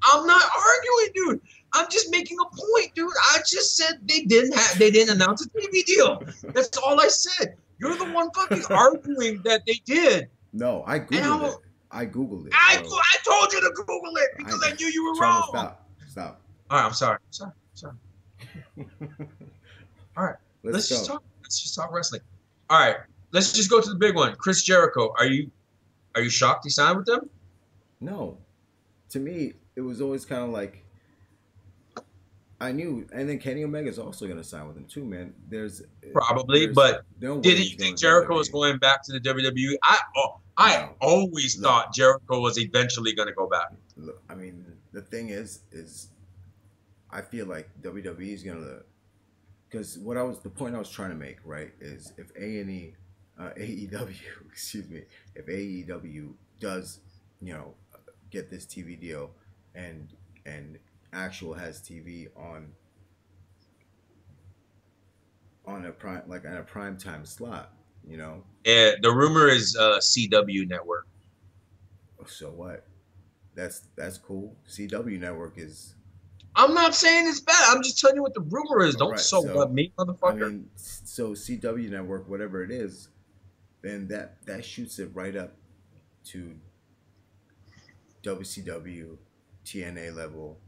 I'm not arguing, dude. I'm just making a point, dude. I just said they didn't announce a TV deal. That's all I said. You're the one fucking arguing that they did. No, I Googled it. I told you to Google it because I knew you were wrong. Stop. All right, I'm sorry. Sorry. All right, let's just talk wrestling. All right, let's just go to the big one. Chris Jericho. Are you shocked he signed with them? No. To me, it was always kind of like I knew, and then Kenny Omega's also going to sign with him too, man. But didn't you think Jericho was going back to the WWE? I always thought Jericho was eventually going to go back. Look, I mean, the thing is I feel like WWE is going to, because the point I was trying to make, right, is if AEW, if AEW does, get this TV deal and actual has TV on a prime time slot, Yeah, the rumor is CW network. So what? That's cool. CW network is I'm not saying it's bad. I'm just telling you what the rumor is. Don't so me, motherfucker. I mean, so CW Network, whatever it is, then that shoots it right up to WCW, TNA level.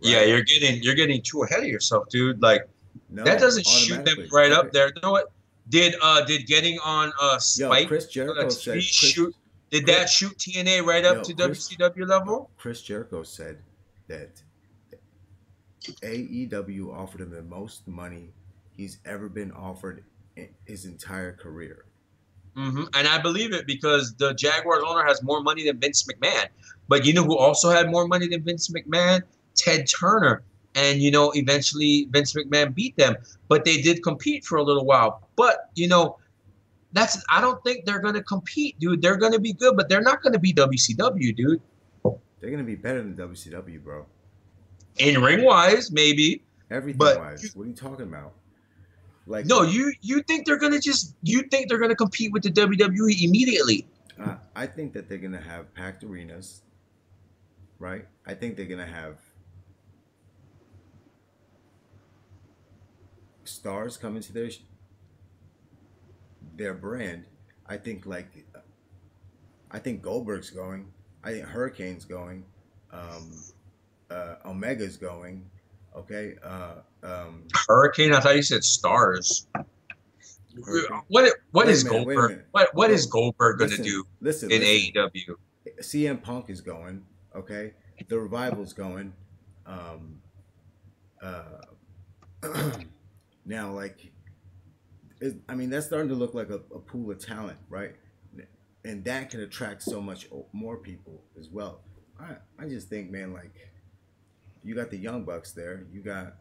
Right? Yeah, you're getting too ahead of yourself, dude. Like that doesn't shoot them right up there. You know what? Did getting on Spike? Yo, Chris Jericho said Did that shoot TNA right up to WCW level? Chris Jericho said that AEW offered him the most money he's ever been offered in his entire career. Mm-hmm. And I believe it because the Jaguars owner has more money than Vince McMahon. But you know who also had more money than Vince McMahon? Ted Turner. And, you know, eventually Vince McMahon beat them. But they did compete for a little while. But, you know, I don't think they're going to compete, dude. They're going to be good, but they're not going to be WCW, dude. They're going to be better than WCW, bro. In ring wise, maybe. Everything wise. What are you talking about? Like, no, you think they're gonna compete with the WWE immediately? I think that they're gonna have packed arenas, right? I think they're gonna have stars coming to their brand. I think Goldberg's going. I think Hurricane's going. Omega's going. Okay. Hurricane. I thought you said stars. What is Goldberg? What is Goldberg gonna do in AEW? CM Punk is going. Okay. The Revival's going. Now, like, that's starting to look like a pool of talent, right? And that can attract so much more people as well. I just think, man, like, you got the Young Bucks there. You got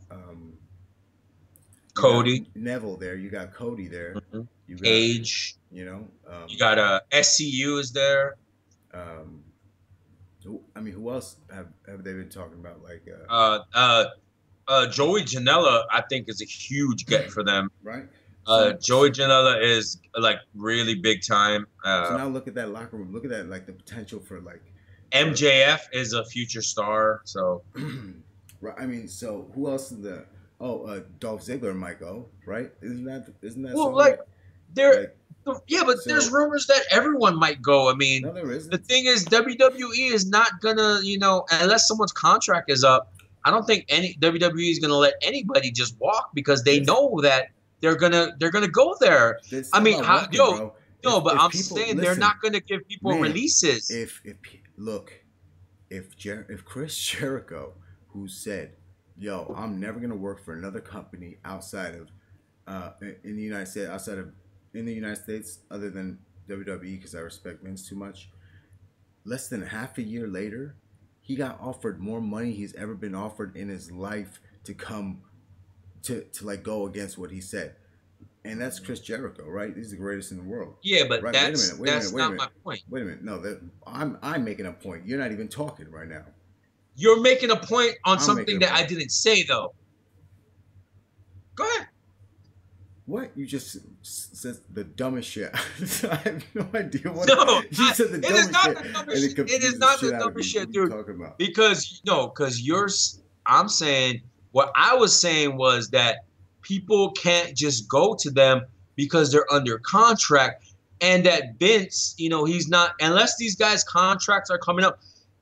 Cody, Neville there. You got Cody there. Mm-hmm. You got Age. You know. You got SCU is there. Who else have they been talking about? Like Joey Janela, I think, is a huge get for them. Right. Joey Janela is like really big time. So now look at that locker room. Look at that, like the potential for like. MJF is a future star, so. Right. So who else in the? Dolph Ziggler might go, right? Isn't that? Well, like there. Yeah, but there's rumors that everyone might go. No, there isn't. The thing is, WWE is not gonna, unless someone's contract is up. I don't think WWE is gonna let anybody just walk because they know that they're gonna go there. I'm saying they're not gonna give people releases. If Chris Jericho, who said, "Yo, I'm never gonna work for another company outside of in the United States, other than WWE, because I respect Vince too much." Less than half a year later, he got offered more money he's ever been offered in his life to come to like go against what he said. And that's Chris Jericho, right? He's the greatest in the world. Yeah, but right? that's not my point. Wait a minute. No, I'm making a point. You're not even talking right now. You're making a point on something that I didn't say, though. Go ahead. What? You just said the dumbest shit. I have no idea what you said. The dumbest shit. It is not the dumbest shit, dude. Because I'm saying what I was saying was that people can't just go to them because they're under contract, and that Vince, he's not, unless these guys' contracts are coming up.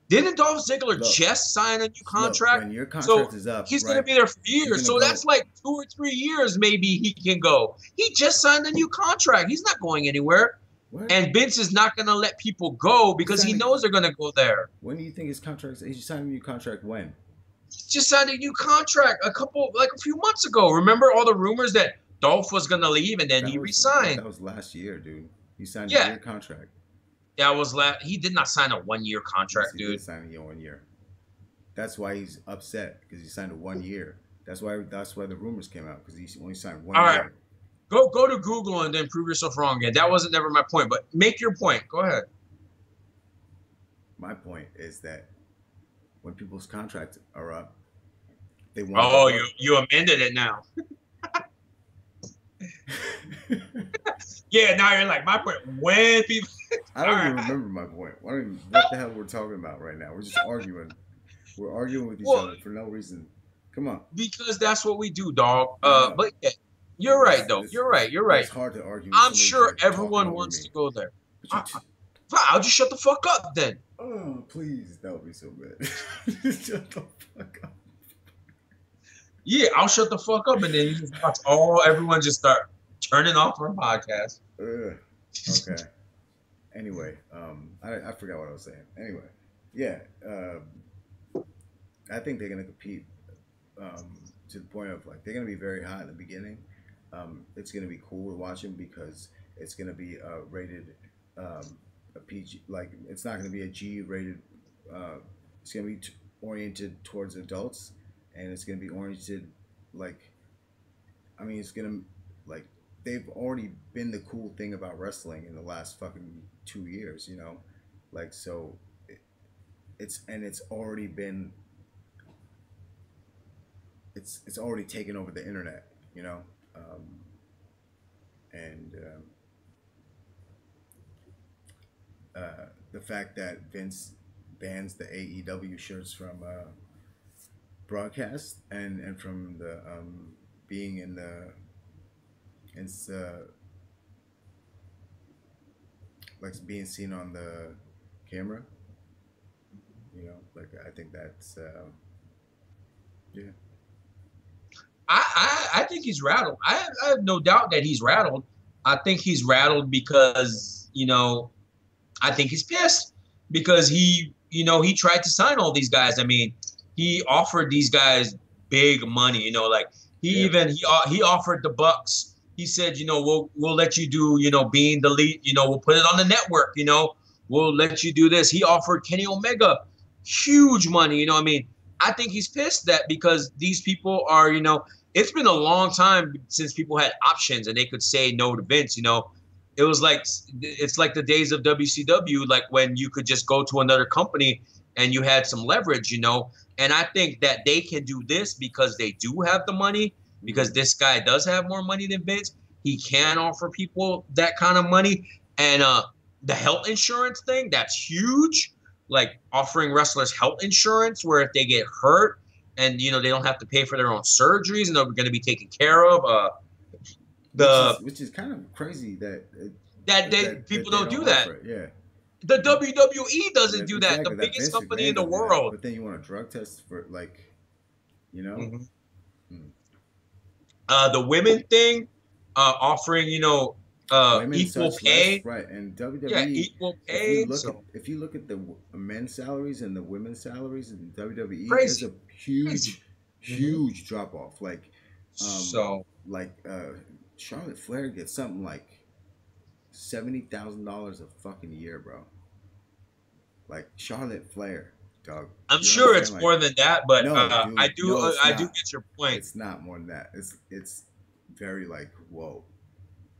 Didn't Dolph Ziggler just sign a new contract? When your contract is up, he's going to be there for years. So that's like 2 or 3 years maybe he can go. He just signed a new contract. He's not going anywhere. What? And Vince is not going to let people go because he knows they're going to go there. When do you think his contract? He signed a new contract when? He just signed a new contract a few months ago. Remember all the rumors that Dolph was going to leave and then he resigned? That was last year, dude. He signed a year contract. That was he did not sign a 1-year contract, dude. He did sign a 1 year. That's why he's upset, because he signed a 1 year. That's why the rumors came out, because he only signed 1 year. All right. Go to Google and then prove yourself wrong again. That wasn't never my point, but make your point. Go ahead. My point is that when people's contracts are up, they want you amended it now. Yeah, now you're like, my point. When people, I don't even remember my point. What the hell we're talking about right now? We're just arguing. We're arguing with each other for no reason. Come on. Because that's what we do, dog. But yeah, you're right, though. You're right. It's hard to argue. I'm sure everyone wants to go there. I'll just shut the fuck up then. Oh, please. That would be so bad. Shut the fuck up. Yeah, I'll shut the fuck up, and then you just watch everyone just start turning off our podcast. Okay. Anyway, I forgot what I was saying. Anyway, yeah, I think they're gonna compete to the point of like they're gonna be very hot in the beginning. It's gonna be cool to watch them because it's gonna be rated a PG. Like it's not gonna be a G rated. It's gonna be oriented towards adults, and it's gonna be oriented like. I mean, it's gonna like they've already been the cool thing about wrestling in the last fucking 2 years, you know, like so. It's already been. It's already taken over the internet, you know, and the fact that Vince bans the AEW shirts from broadcast and from the being in the like being seen on the camera, you know, like I think that's yeah. I think he's rattled. I have no doubt that he's rattled. I think he's rattled because, you know, I think he's pissed because he tried to sign all these guys. I mean, he offered these guys big money, you know, like he offered the Bucks. He said, you know, we'll let you do, you know, being the lead, you know, we'll put it on the network, you know, we'll let you do this. He offered Kenny Omega huge money, you know what I mean? I think he's pissed that because these people are, you know, it's been a long time since people had options and they could say no to Vince, you know. It's like the days of WCW, like when you could just go to another company and you had some leverage, you know. And I think that they can do this because they do have the money, because this guy does have more money than Vince. He can offer people that kind of money. And the health insurance thing, that's huge. Like offering wrestlers health insurance where if they get hurt and, you know, they don't have to pay for their own surgeries and they're going to be taken care of. Which is kind of crazy that people don't do that. Yeah. The WWE doesn't do that. The biggest company in the world. But then you want a drug test for, like, you know? The women thing, offering, you know, equal pay. Right. And WWE. Yeah, equal pay. If you look at the men's salaries and the women's salaries in WWE, crazy. There's a huge drop off. Like, Charlotte Flair gets something like $70,000 a fucking year, bro. Like Charlotte Flair, dog. I'm sure it's more than that, but no, dude, I do get your point. It's not more than that. It's very like, whoa.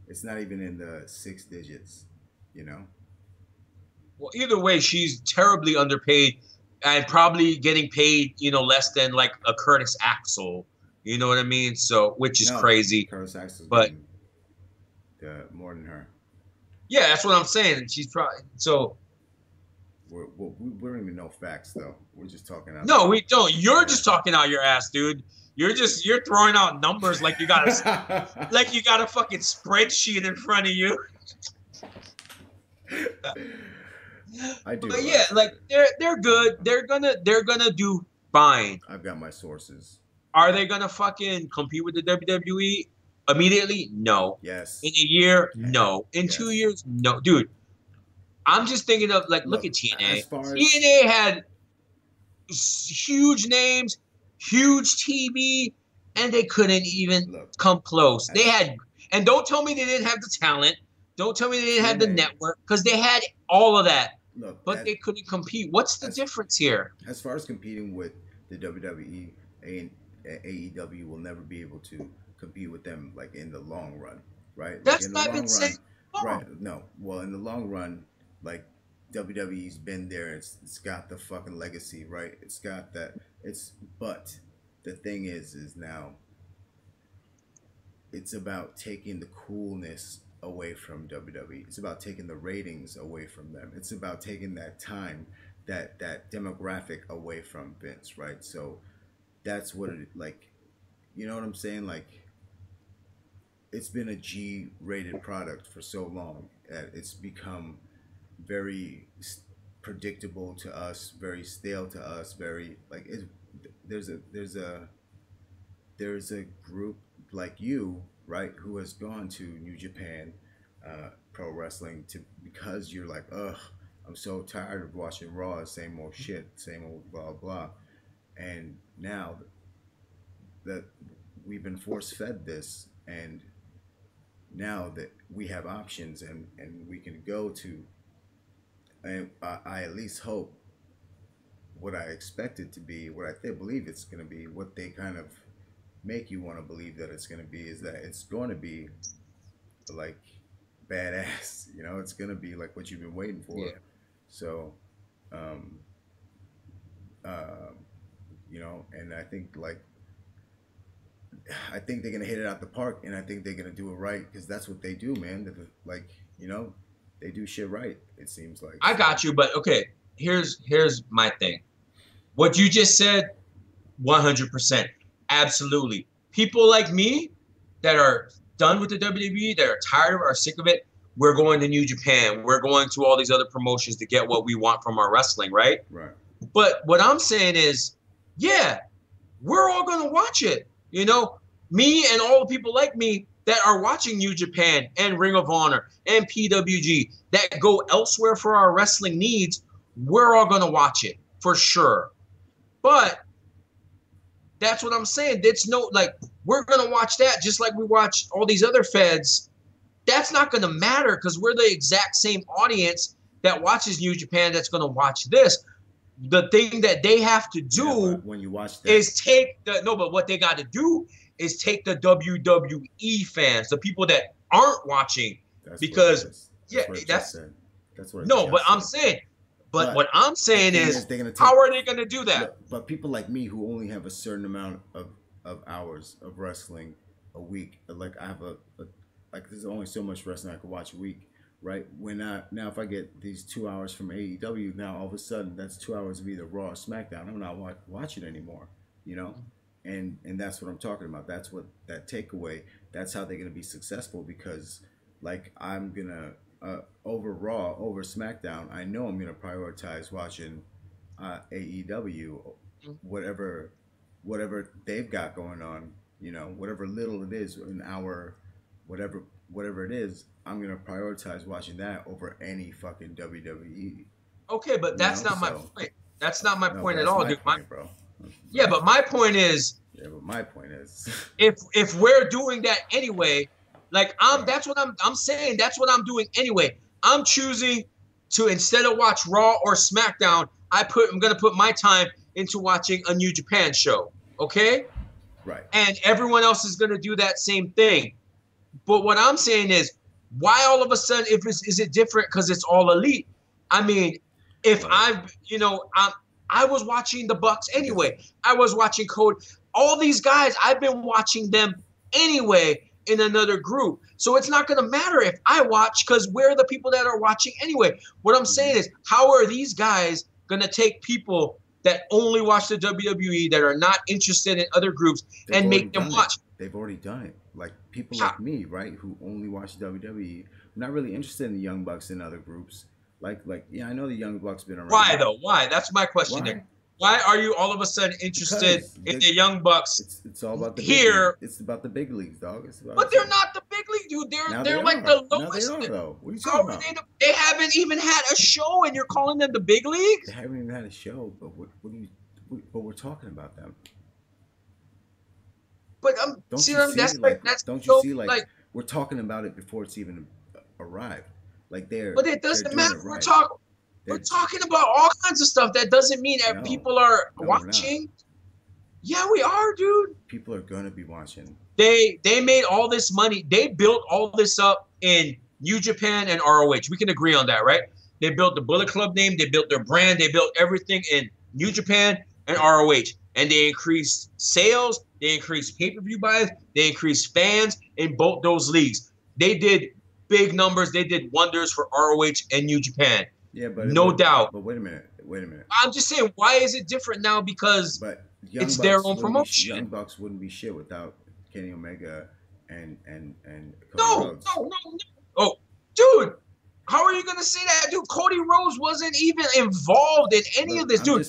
It's not even in the 6 digits, you know. Well, either way, she's terribly underpaid and probably getting paid, you know, less than like a Curtis Axel. You know what I mean? So, which is crazy. Curtis Axel's but more than her. Yeah, that's what I'm saying. She's probably so. We don't even know facts though. We're just talking out. No, we don't. You're just talking out your ass, dude. You're throwing out numbers like you got a fucking spreadsheet in front of you. I do. But yeah, like they're good. They're gonna do fine. I've got my sources. Are they gonna fucking compete with the WWE immediately? No. Yes. In a year? No. In 2 years? No. Dude, I'm just thinking of like, look at TNA. TNA had huge names, huge TV, and they couldn't even come close. They had, and don't tell me they didn't have the talent. Don't tell me they didn't have the network, because they had all of that. But they couldn't compete. What's the difference here? As far as competing with the WWE, AEW will never be able to compete with them like in the long run, right? That's what I've been saying. Right? No, well, in the long run, like WWE's been there. It's got the fucking legacy, right? It's got that. But the thing is now it's about taking the coolness away from WWE. It's about taking the ratings away from them. It's about taking that time that demographic away from Vince, right? So that's what it like. You know what I'm saying? Like, it's been a G-rated product for so long that it's become very predictable to us, very stale to us, very like it. There's a group like you, right, who has gone to New Japan Pro Wrestling because you're like, ugh, I'm so tired of watching Raw, same old shit, same old blah blah, and now that we've been force fed this, and now that we have options and we can go to, and I at least hope what I expect it to be, what I believe it's going to be, what they kind of make you want to believe that it's going to be, is that it's going to be like badass, you know, it's going to be like what you've been waiting for. Yeah. So, you know, and I think they're going to hit it out the park, and I think they're going to do it right, because that's what they do, man. Like, you know, they do shit right, it seems like. I got you, but okay, here's my thing. What you just said, 100%. Absolutely. People like me that are done with the WWE, that are tired of it, are sick of it, we're going to New Japan. We're going to all these other promotions to get what we want from our wrestling, right? Right. But what I'm saying is, yeah, we're all going to watch it. You know, me and all the people like me that are watching New Japan and Ring of Honor and PWG that go elsewhere for our wrestling needs, we're all going to watch it for sure. But that's what I'm saying. It's no, like, we're going to watch that just like we watch all these other feds. That's not going to matter, because we're the exact same audience that watches New Japan that's going to watch this. The thing that they have to do when you watch that is but what they got to do is take the WWE fans, the people that aren't watching, because that's what. No, but I'm saying. But what I'm saying is how are they going to do that? But people like me who only have a certain amount of hours of wrestling a week, like I have like there's only so much wrestling I can watch a week, right? Now if I get these 2 hours from AEW, now all of a sudden that's 2 hours of either Raw or SmackDown. I'm not watching anymore, you know? And that's what I'm talking about. That's what that takeaway. That's how they're going to be successful, because like I'm going to over Raw, over SmackDown, I know I'm going to prioritize watching AEW, whatever they've got going on, you know, whatever little it is, an hour, whatever it is, I'm going to prioritize watching that over any fucking WWE. Okay, but that's not my point. That's not my point at all, dude. Bro. Yeah, but my point is. Yeah, but my point is. if we're doing that anyway. Like that's what I'm saying. That's what I'm doing anyway. I'm choosing to, instead of watch Raw or SmackDown, I'm gonna put my time into watching a New Japan show. Okay? Right. And everyone else is gonna do that same thing. But what I'm saying is, why all of a sudden is it different because it's all elite? I mean, if I was watching the Bucks anyway. I was watching Code. All these guys, I've been watching them anyway in another group. So it's not going to matter if I watch, because we're the people that are watching anyway. What I'm saying is, how are these guys going to take people that only watch the WWE, that are not interested in other groups, and make them watch? They've already done it. Like people like me, right, who only watch WWE, I'm not really interested in the Young Bucks and other groups. Like, yeah, I know the Young Bucks been around. Why though? Why? That's my question. There. Why are you all of a sudden interested in the Young Bucks? It's all about the here. Big it's about the big leagues, dog. But they're not the big league, dude. They're like the lowest. Now they are, though. What are you talking about? They haven't even had a show, and you're calling them the big leagues? They haven't even had a show, but but we're talking about them. But don't you see we're talking about it before it's even arrived. Like but it doesn't matter. We're talking about all kinds of stuff. That doesn't mean that people are watching. Yeah, we are, dude. People are gonna be watching. They made all this money. They built all this up in New Japan and ROH. We can agree on that, right? They built the Bullet Club name. They built their brand. They built everything in New Japan and ROH. And they increased sales. They increased pay-per-view buys. They increased fans in both those leagues. They did big numbers. They did wonders for ROH and New Japan. Yeah, but no doubt. But wait a minute. Wait a minute. I'm just saying, why is it different now? Because it's their own promotion. Young Bucks wouldn't be shit without Kenny Omega and Cody Rhodes. No. Oh, dude, how are you gonna say that, dude? Cody Rhodes wasn't even involved in any of this, dude. I'm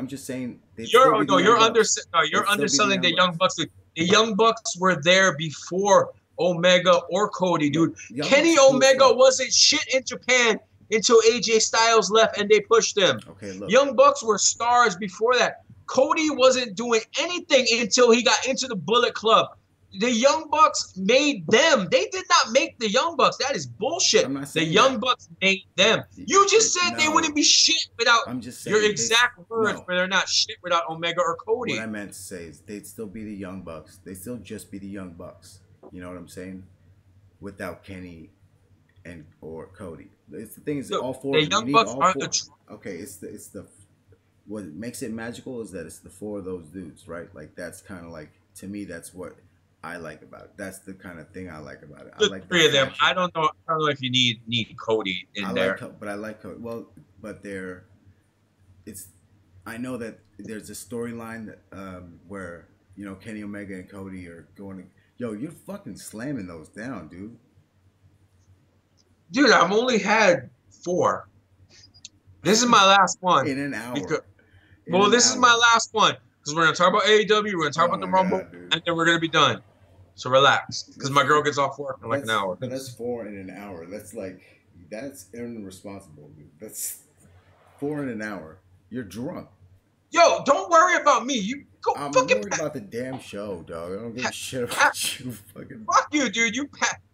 just saying. You're underselling the Young Bucks. Dude. The Young Bucks were there before Omega or Cody, dude. Kenny Omega wasn't shit in Japan until AJ Styles left and they pushed him. Okay, look. Young Bucks were stars before that. Cody wasn't doing anything until he got into the Bullet Club. The Young Bucks made them. They did not make the Young Bucks. That is bullshit. The Young Bucks made them. You just said they wouldn't be shit without your exact words, but they're not shit without Omega or Cody. What I meant to say is they'd still be the Young Bucks. They'd still just be the Young Bucks. You know what I'm saying? Without Kenny or Cody. It's the thing is, all four. The Young Bucks aren't the. Okay, it's the. What makes it magical is that it's the four of those dudes, right? Like that's kind of like, to me, that's what I like about it. That's the kind of thing I like about it. I like three of them. I don't know if you need Cody in there. But I like Cody. Well, but I know that there's a storyline that where Kenny Omega and Cody are going to. Yo, you're fucking slamming those down, dude. Dude, I've only had 4. This is my last one. In an hour. This is my last one. Because we're going to talk about AEW, we're going to talk about the Rumble, and then we're going to be done. So relax. Because my girl gets off work in like an hour. That's 4 in an hour. That's irresponsible, dude. That's 4 in an hour. You're drunk. Yo, don't worry about me. You go I'm fucking worried about the damn show, dog. I don't give a shit about you. Fucking. Fuck you, dude. You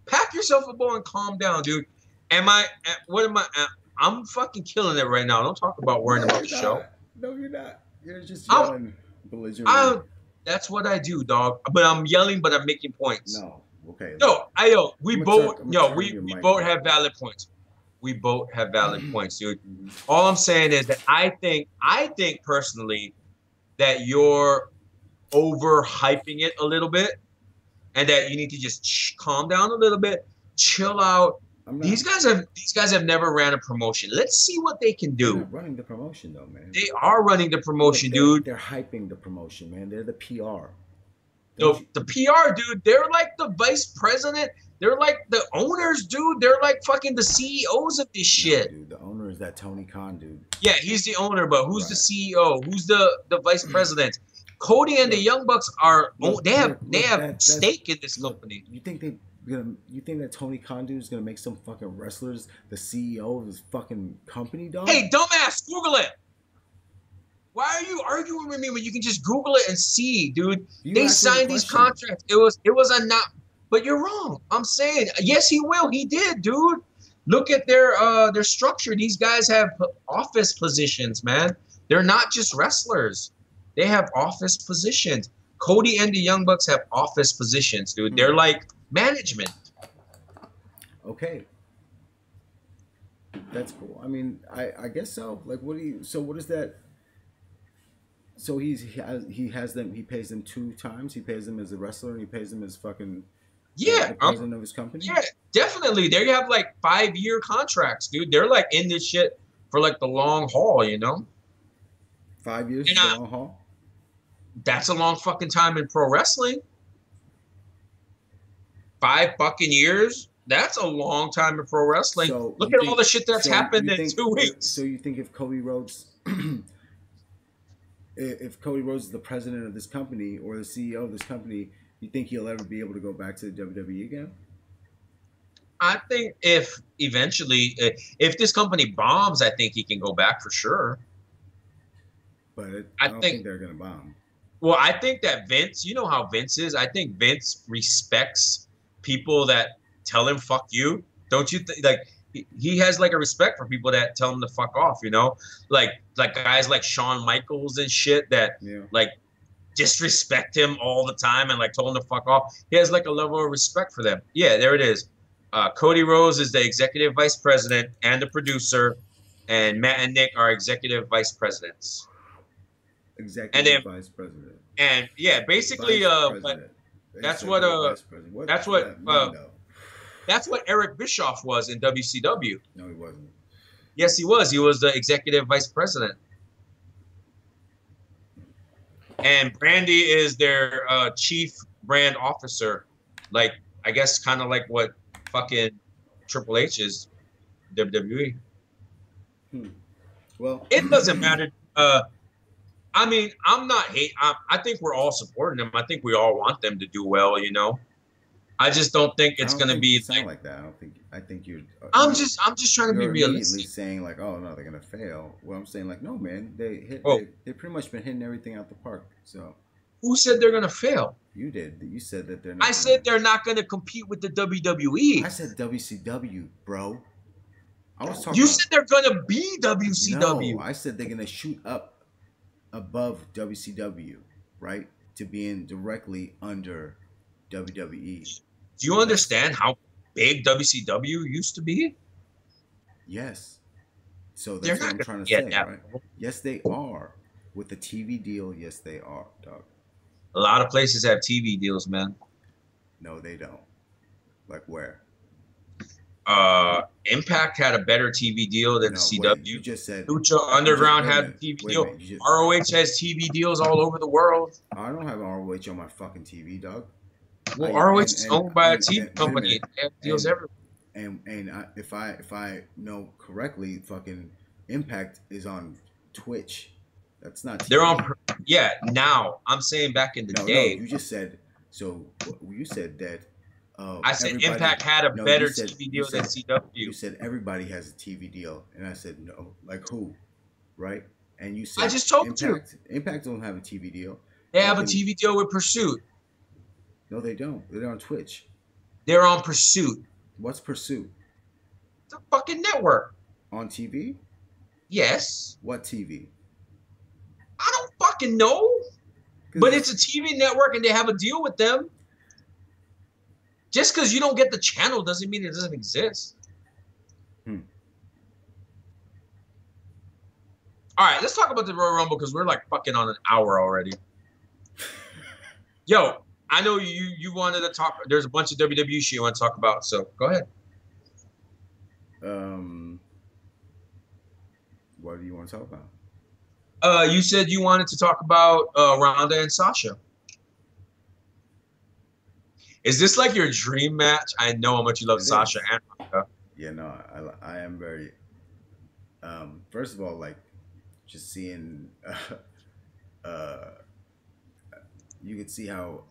pack yourself a ball and calm down, dude. I'm fucking killing it right now. Don't talk about worrying about the show. No, you're not. You're just yelling belligerently. That's what I do, dog. But I'm yelling, but I'm making points. No. Okay. We both have valid points. We both have valid points, dude. All I'm saying is that I think personally that you're overhyping it a little bit, and that you need to just calm down a little bit, chill out. These guys have never ran a promotion. Let's see what they can do. They're not running the promotion though, man. They are running the promotion, dude. They're hyping the promotion, man. They're the PR. The PR, dude. They're like the vice president. They're like the owners, dude. They're like fucking the CEOs of this shit. Dude, the owner is that Tony Khan, dude. Yeah, he's the owner, but who's the CEO? Who's the vice president? Cody and the Young Bucks they have stake in this company. You think that Tony Khan dude is gonna make some fucking wrestlers the CEO of his fucking company, dog? Hey, dumbass, Google it. Why are you arguing with me when you can just Google it and see, dude? They signed these contracts. It was a not. But you're wrong. I'm saying yes, he will. He did, dude. Look at their structure. These guys have office positions, man. They're not just wrestlers. They have office positions. Cody and the Young Bucks have office positions, dude. They're like management. Okay. That's cool. I mean, I guess so. Like, what is that? So he pays them 2 times. He pays them as a wrestler and he pays them as fucking the president of his company. Yeah, definitely. They have like 5-year contracts, dude. They're like in this shit for like the long haul, 5 years is the long haul? That's a long fucking time in pro wrestling. 5 fucking years. That's a long time in pro wrestling. So look at all the shit that's happened in 2 weeks. So you think if Cody Rhodes is the president of this company or the CEO of this company, you think he'll ever be able to go back to the WWE again? I think if this company bombs, I think he can go back for sure. But I don't think they're going to bomb. Well, I think that Vince, you know how Vince is. I think Vince respects people that tell him "fuck you." Don't you think? Like he has like a respect for people that tell him to fuck off. Like guys like Shawn Michaels and shit that like disrespect him all the time and like told him to fuck off. He has like a level of respect for them. Yeah, there it is. Cody Rhodes is the executive vice president and the producer, and Matt and Nick are executive vice presidents. Executive vice president. And yeah, basically, that's what Eric Bischoff was in WCW. No, he wasn't. Yes, he was. He was the executive vice president. And Brandy is their chief brand officer. Like, I guess kind of like what fucking Triple H is, WWE. Well, it doesn't matter. I mean, I'm not hate. I think we're all supporting them. I think we all want them to do well. You know, I just don't think it's going to be like that. I think you're. I'm just trying to be realistic. Immediately saying like, oh no, they're going to fail. Well, I'm saying like, no, man, they pretty much been hitting everything out the park. So. Who said they're going to fail? You did. You said that they're not. I said they're not going to compete with the WWE. I said WCW, bro. I was talking. You said they're going to be WCW. No, I said they're going to shoot up above WCW, right? To being directly under WWE. Do you understand how big WCW used to be? Yes. So that's what I'm trying to say, right? Yes, they are. With the TV deal, yes, they are, dog. A lot of places have TV deals, man. No, they don't. Like where? Impact had a better TV deal than CW. Wait, you just said Lucha Underground had a TV deal. ROH has TV deals all over the world. I don't have ROH on my fucking TV, dog. Well, ROH is owned by a TV company. They have deals everywhere. And if I know correctly, fucking Impact is on Twitch. That's not TV. They're on. Yeah, now I'm saying back in the day. No, you just said so. You said that. I said Impact had a better TV deal than CW. You said everybody has a TV deal, and I said no. Like who, right? And you said I just told you. Impact don't have a TV deal. They have a TV deal with Pursuit. No, they don't. They're on Twitch. They're on Pursuit. What's Pursuit? The fucking network. On TV? Yes. What TV? I don't fucking know. But it's a TV network and they have a deal with them. Just because you don't get the channel doesn't mean it doesn't exist. All right, let's talk about the Royal Rumble because we're like fucking on an hour already. Yo, I know you wanted to talk. There's a bunch of WWE shit you want to talk about, so go ahead. What do you want to talk about? You said you wanted to talk about Ronda and Sasha. Is this like your dream match? I know how much you love Sasha and Ronda. Yeah, no, I am very. First of all, like, just seeing, you could see how.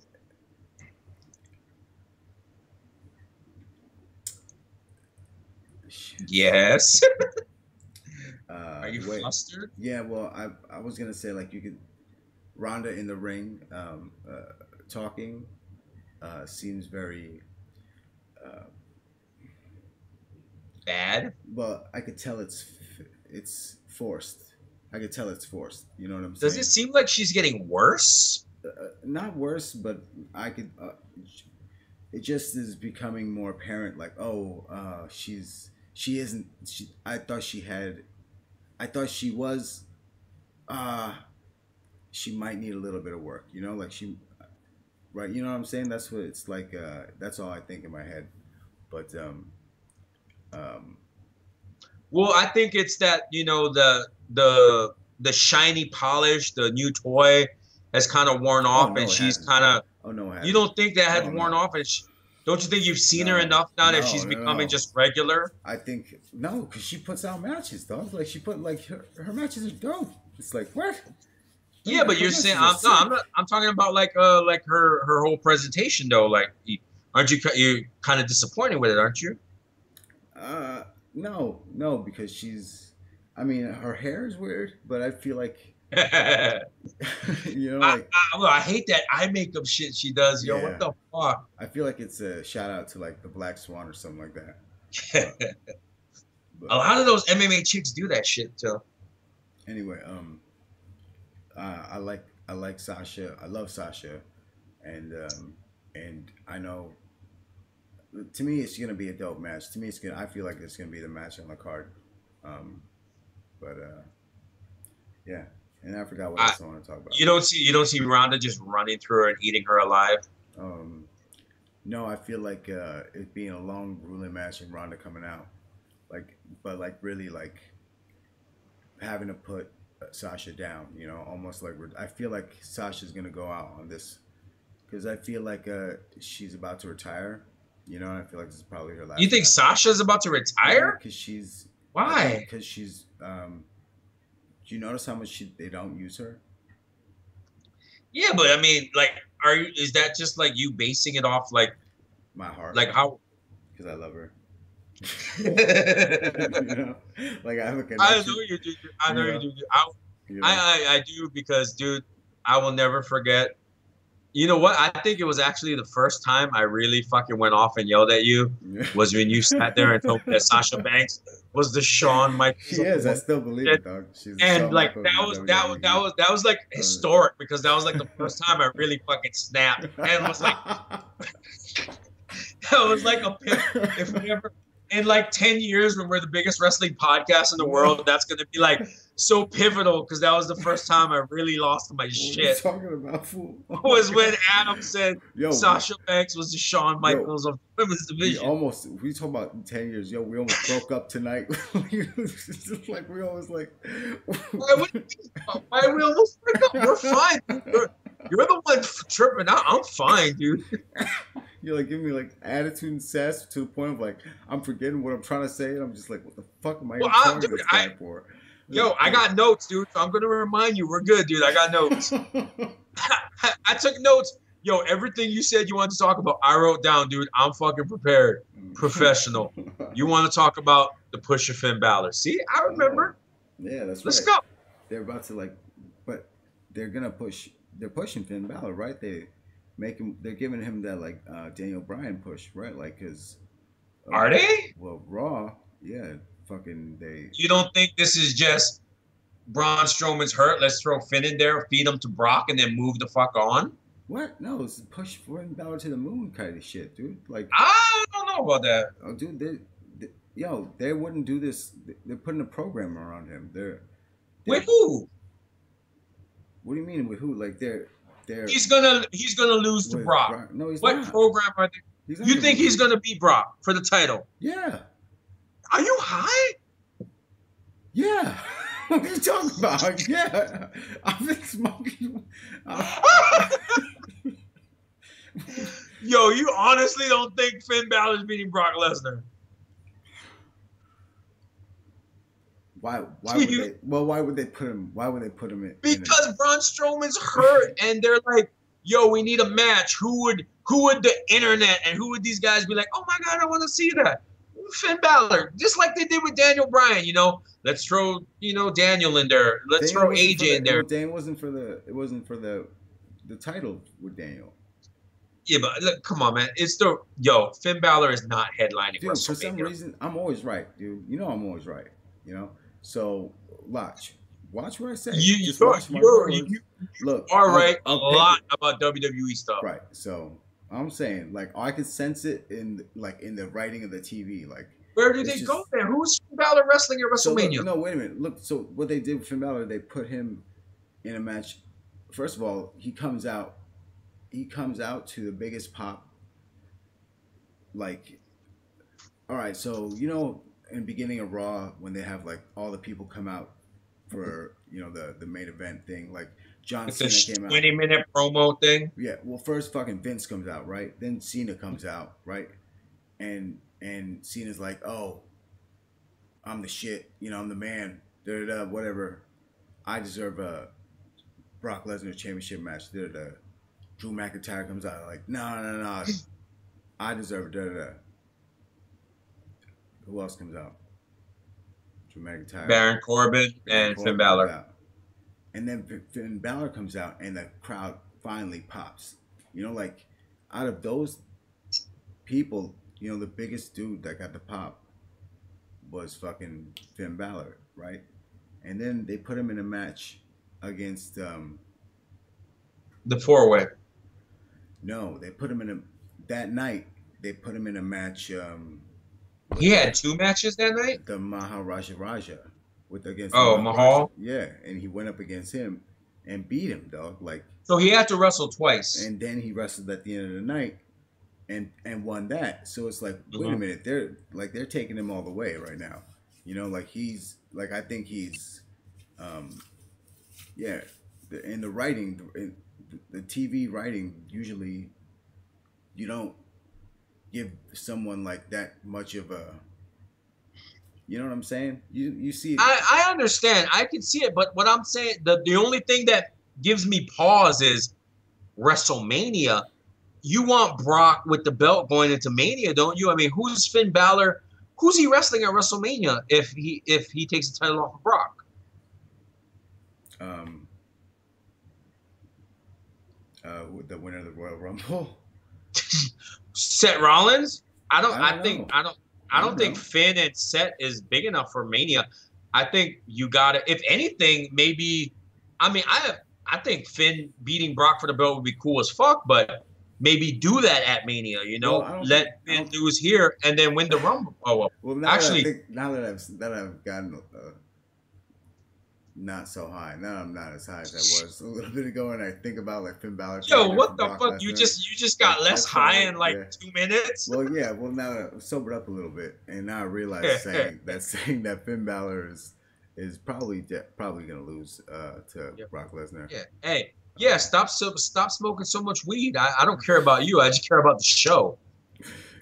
Yes. Are you flustered? Yeah, well, I was gonna say like you could, Ronda in the ring, talking, seems very bad. Well, I could tell it's forced. I could tell it's forced. You know what I'm saying? Does it seem like she's getting worse? Not worse, but I could. It just is becoming more apparent. Like, she isn't. I thought she was. She might need a little bit of work. You know, like right? You know what I'm saying? That's what it's like. That's all I think in my head. But well, I think it's that, you know, the shiny polish, the new toy has kind of worn off, and she's kind of. Oh no! You don't think that has worn off, and don't you think you've seen her enough now that she's becoming just regular? I think no, because she puts out matches, dog. Like she put like her matches are dope. It's like what? Yeah, but you're saying I'm talking about like her whole presentation though. Like, aren't you kind of disappointed with it? Aren't you? No, because she's. I mean, her hair is weird, but I feel like. You know, like, I hate that eye makeup shit she does. Yo, what the fuck? I feel like it's a shout out to like the Black Swan or something like that. A lot of those MMA chicks do that shit too. Anyway, I like Sasha. I love Sasha, and I know. To me, it's gonna be a dope match. To me, I feel like it's gonna be the match on the card. Yeah. And I forgot what else I want to talk about. You don't see Ronda just running through her and eating her alive? No, I feel like it being a long, grueling match and Ronda coming out. Like, but like really like having to put Sasha down. You know, almost like I feel like Sasha's gonna go out on this because I feel like she's about to retire. You know, and I feel like this is probably her last. You think Sasha's about to retire? Because she's why? Because she's. Do you notice how much they don't use her? Yeah, but I mean, like, is that just like you basing it off like my heart? Like how? Because I love her. You know? Like I have a connection. I know you do. I know you do. I do because, dude, I will never forget. You know what? I think it was actually the first time I really fucking went off and yelled at you was when you sat there and told me that Sasha Banks was the Shawn Michaels. She is. I still believe it, dog. She's and like that was like historic because that was like the first time I really fucking snapped and was like, that was like a pit. If we ever in like 10 years when we're the biggest wrestling podcast in the world, that's gonna be like so pivotal because that was the first time I really lost my shit. What are you talking about, fool? Was when Adam said Sasha Banks was the Shawn Michaels of women's division. We talk about 10 years. We almost broke up tonight. It's just like we almost like. Why we almost break up? We're fine. You're the one tripping out. I'm fine, dude. You're like giving me like attitude and sass to the point of like I'm forgetting what I'm trying to say, and I'm just like, what the fuck am I talking to this guy for? Yo, I got notes, dude. So I'm gonna remind you, we're good, dude. I got notes. I took notes. Yo, everything you said you wanted to talk about, I wrote down, dude. I'm fucking prepared. Professional. You want to talk about the push of Finn Balor? See, I remember. Yeah, that's right. Let's go. They're about to like, but they're gonna push. They're pushing Finn Balor, right? They're giving him that like Daniel Bryan push, right? Like his. Are they? Well, Raw, yeah. Fucking they. You don't think this is just Braun Strowman's hurt? Let's throw Finn in there, feed him to Brock, and then move the fuck on. What? No, it's a push Finn Balor to the moon kind of shit, dude. Like I don't know about that. Oh, dude, they wouldn't do this. They're putting a program around him. They're with who? What do you mean with who? Like they're. He's gonna lose to Brock. No, he's not. What program are they? You think he's gonna beat Brock for the title? Yeah. Are you high? Yeah. What are you talking about? Yeah. I've been smoking. Yo, you honestly don't think Finn Balor's beating Brock Lesnar? Why would they? Well, why would they put him? Why would they put him in? Because Braun Strowman's hurt, and they're like, "Yo, we need a match. Who would the internet and who would these guys be like? Oh my god, I want to see that." Finn Balor, just like they did with Daniel Bryan. You know, let's throw Daniel in there. Let's throw AJ in there. Dan wasn't for the. It wasn't for the title with Daniel. Yeah, but look, come on, man. Finn Balor is not headlining WrestleMania. For some reason, I'm always right, dude. You know I'm always right. You know. So watch what I say. Look, all right. A lot about WWE stuff. Right. So I'm saying, like, I can sense it in the writing of the TV. Like, where did they go there? Who's Finn Balor wrestling at WrestleMania? So no, wait a minute. Look, so what they did with Finn Balor, they put him in a match. First of all, he comes out to the biggest pop. Like, all right, so in the beginning of Raw, when they have like all the people come out for the main event thing, like John Cena came out. 20-minute promo thing. Yeah, well, first fucking Vince comes out, right? Then Cena comes out, right? And Cena's like, "Oh, I'm the shit. I'm the man. Whatever. I deserve a Brock Lesnar championship match. Drew McIntyre comes out like, no. I deserve it. Who else comes out? Drew McIntyre, Baron Corbin, and Finn Balor. And then Finn Balor comes out, and the crowd finally pops. Like out of those people, the biggest dude that got the pop was fucking Finn Balor, right? And then they put him in a match against the four-way. No, they put him in that night. They put him in a match. He had two matches that night? The Maharaja against Mahal? Yeah, and he went up against him and beat him, dog. Like, so he had to wrestle twice. And then he wrestled at the end of the night and won that. So it's like, wait a minute, they're taking him all the way right now. You know, like he's like I think he's, yeah, in the writing, in the TV writing, usually you don't give someone like that much of a, you know what I'm saying? You see it. I understand. I can see it, but what I'm saying, the only thing that gives me pause is WrestleMania. You want Brock with the belt going into Mania, don't you? I mean, who's Finn Balor? Who's he wrestling at WrestleMania if he takes the title off of Brock? The winner of the Royal Rumble. Seth Rollins? I don't think know. Finn and Seth is big enough for Mania. I think you got to, if anything, maybe. I mean, I think Finn beating Brock for the belt would be cool as fuck, but maybe do that at Mania. You know, let Finn lose here and then win the Rumble. Oh well, now that I've gotten not so high. Now I'm not as high as I was a little bit ago, and I think about like Finn Balor. Yo, what the fuck? You just got less high in like 2 minutes. Well, yeah. Well, now I sobered up a little bit, and now I realize saying that Finn Balor is probably gonna lose to Brock Lesnar. Yeah. Hey. Yeah. Stop smoking so much weed. I don't care about you. I just care about the show.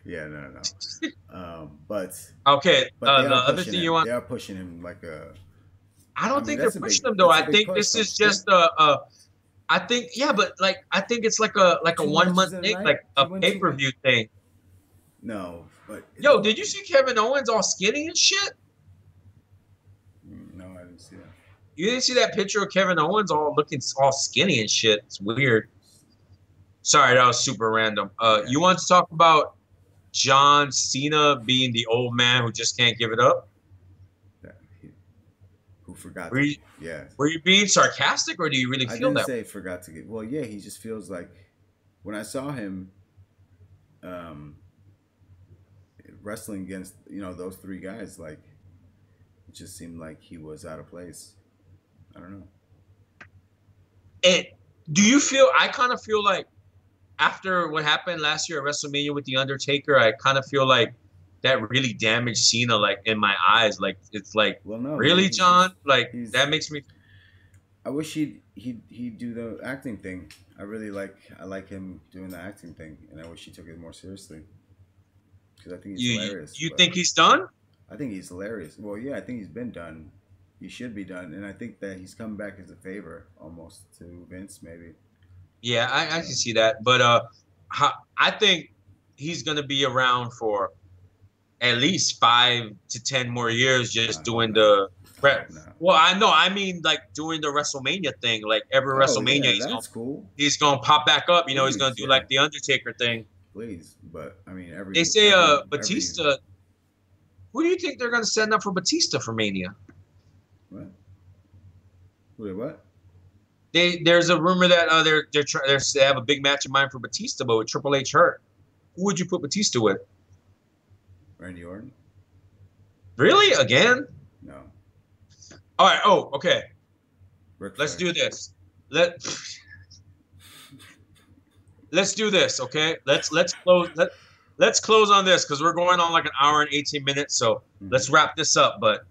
Yeah. No. But okay. But the other thing you want? They are pushing him like a. I don't think they're pushing them though. I think this is just I think but like I think it's like a 1 month thing, like a pay-per-view thing. No, but yo, did you see Kevin Owens all skinny and shit? No, I didn't see that. You didn't see that picture of Kevin Owens all looking all skinny and shit? It's weird. Sorry, that was super random. You want to talk about John Cena being the old man who just can't give it up? Who forgot? Were you being sarcastic, or do you really feel that? I didn't say forgot to get. Well, yeah, he just feels like when I saw him wrestling against those three guys, like it just seemed like he was out of place. I don't know. And do you feel? I kind of feel like after what happened last year at WrestleMania with The Undertaker, I kind of feel like that really damaged Cena, like in my eyes. Like it's like, well, no, really, John? Like that makes me. I wish he'd do the acting thing. I like him doing the acting thing, and I wish he took it more seriously. Because I think he's hilarious. You think he's done? I think he's hilarious. Well, yeah, I think he's been done. He should be done, and I think that he's come back as a favor almost to Vince, maybe. Yeah, I can see that, but I think he's gonna be around for at least 5 to 10 more years, just doing the prep. Well, I know. I mean, like doing the WrestleMania thing. Like every WrestleMania, he's gonna pop back up. Please, he's gonna do like the Undertaker thing. Please, but I mean, they say Batista. Who do you think they're gonna send up for Batista for Mania? What? Wait, what? There's a rumor that they have a big match in mind for Batista, but with Triple H hurt, who would you put Batista with? Randy Orton. Really? Again? No. All right. Oh, okay. Let's do this. Let's do this. Okay. Let's close. Let's close on this because we're going on like an hour and 18 minutes. So let's wrap this up. But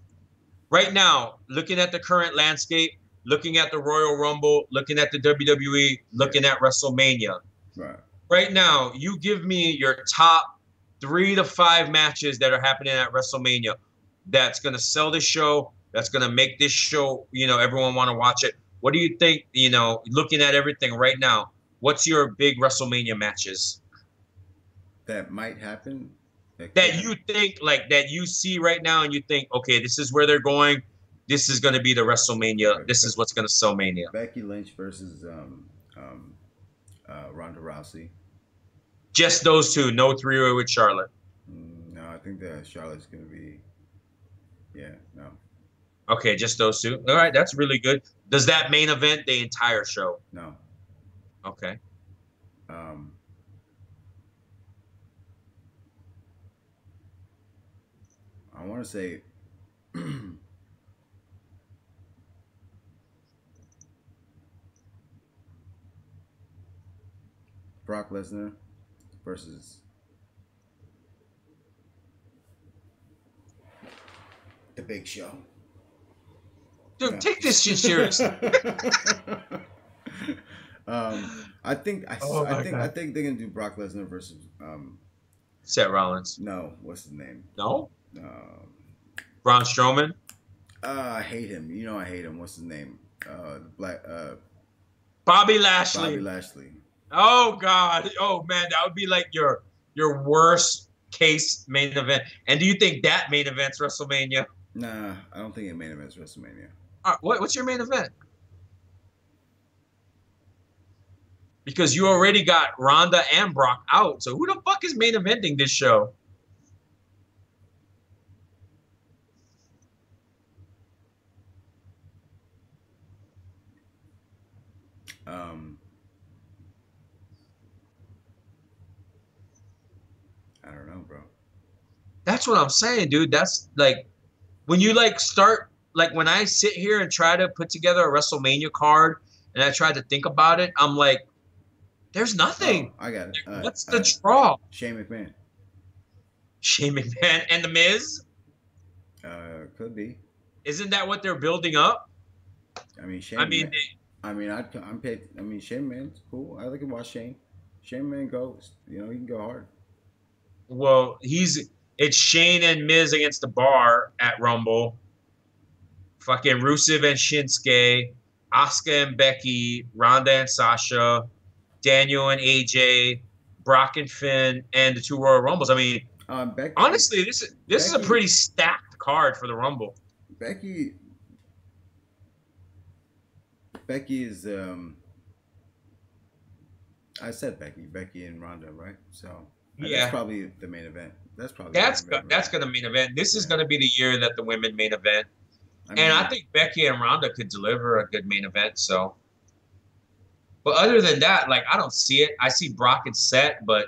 right now, looking at the current landscape, looking at the Royal Rumble, looking at the WWE, looking at WrestleMania. Right. Right now, you give me your top 3 to 5 matches that are happening at WrestleMania that's going to sell this show, that's going to make this show, everyone want to watch it. What do you think, looking at everything right now, what's your big WrestleMania matches? That might happen? That you think, like, that you see right now and you think, okay, this is where they're going. This is going to be the WrestleMania. This is what's going to sell Mania. Becky Lynch versus Ronda Rousey. Just those two, no 3-way with Charlotte. No, I think that Charlotte's going to be. Yeah, no. Okay, just those two. All right, that's really good. Does that main event the entire show? No. Okay. I want to say. Brock Lesnar versus The Big Show. Dude, take this shit seriously. I think they're gonna do Brock Lesnar versus Seth Rollins. No, what's his name? No. Braun Strowman. I hate him. You know I hate him. What's his name? Bobby Lashley. Bobby Lashley. Oh God. Oh man, that would be like your worst case main event. And do you think that main event's WrestleMania? Nah, I don't think it main event's WrestleMania. What's your main event? Because you already got Ronda and Brock out. So who the fuck is main eventing this show? I don't know, bro. That's what I'm saying, dude. That's like when you like start, like when I sit here and try to put together a WrestleMania card and I try to think about it, I'm like, there's nothing. Oh, I got it. What's the draw? Shane McMahon. Shane McMahon and The Miz? Could be. Isn't that what they're building up? I mean, Shane. I'm paid. I mean, Shane McMahon's cool. I like to watch Shane. Shane McMahon goes. You know, he can go hard. Well, it's Shane and Miz against the Bar at Rumble. Fucking Rusev and Shinsuke, Asuka and Becky, Ronda and Sasha, Daniel and AJ, Brock and Finn, and the 2 Royal Rumbles. I mean, Becky, honestly, this is a pretty stacked card for the Rumble. Becky is I said Becky and Ronda, right? So yeah, that's probably the main event. That's going to main event. This is going to be the year that the women main event, and I think Becky and Ronda could deliver a good main event. So, but other than that, like I don't see it. I see Brock and Seth, but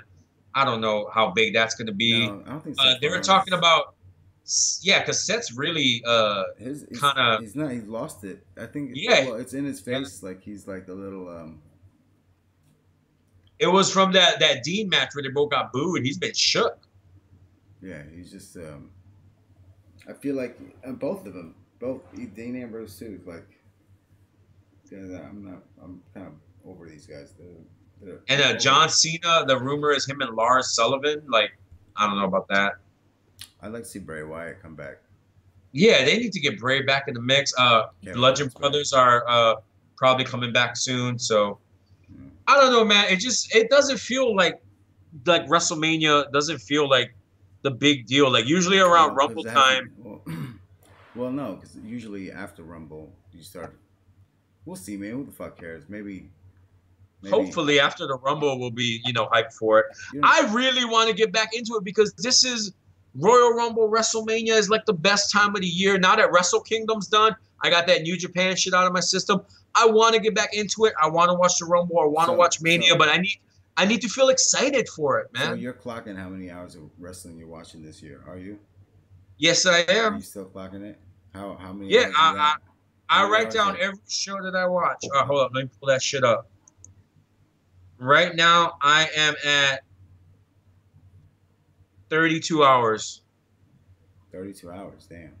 I don't know how big that's going to be. No, I don't think they were talking about. Yeah, because Seth's really kind of. He's not. He's lost it. I think. It's in his face. Like he's like the little. It was from that Dean match where they both got booed. He's been shook. Yeah, he's just. I feel like both of them, Dean Ambrose too. Like, I'm kind of over these guys. And John Cena, the rumor is him and Lars Sullivan. Like, I don't know about that. I'd like to see Bray Wyatt come back. Yeah, they need to get Bray back in the mix. Bludgeon Brothers are probably coming back soon. So I don't know, man. It doesn't feel like WrestleMania doesn't feel like the big deal. Like usually around Rumble time. Well, no, because usually after Rumble you start. We'll see, man. Who the fuck cares? Maybe. Hopefully after the Rumble we'll be hyped for it. I really want to get back into it because this is. Royal Rumble WrestleMania is like the best time of the year. Now that Wrestle Kingdom's done, I got that New Japan shit out of my system. I want to get back into it. I want to watch the Rumble. I want to watch Mania, but I need to feel excited for it, man. So you're clocking how many hours of wrestling you're watching this year? Are you? Yes, I am. Are you still clocking it? How many? Yeah, I write down every show that I watch. Hold up, let me pull that shit up. Right now, I am at 32 hours. 32 hours, damn.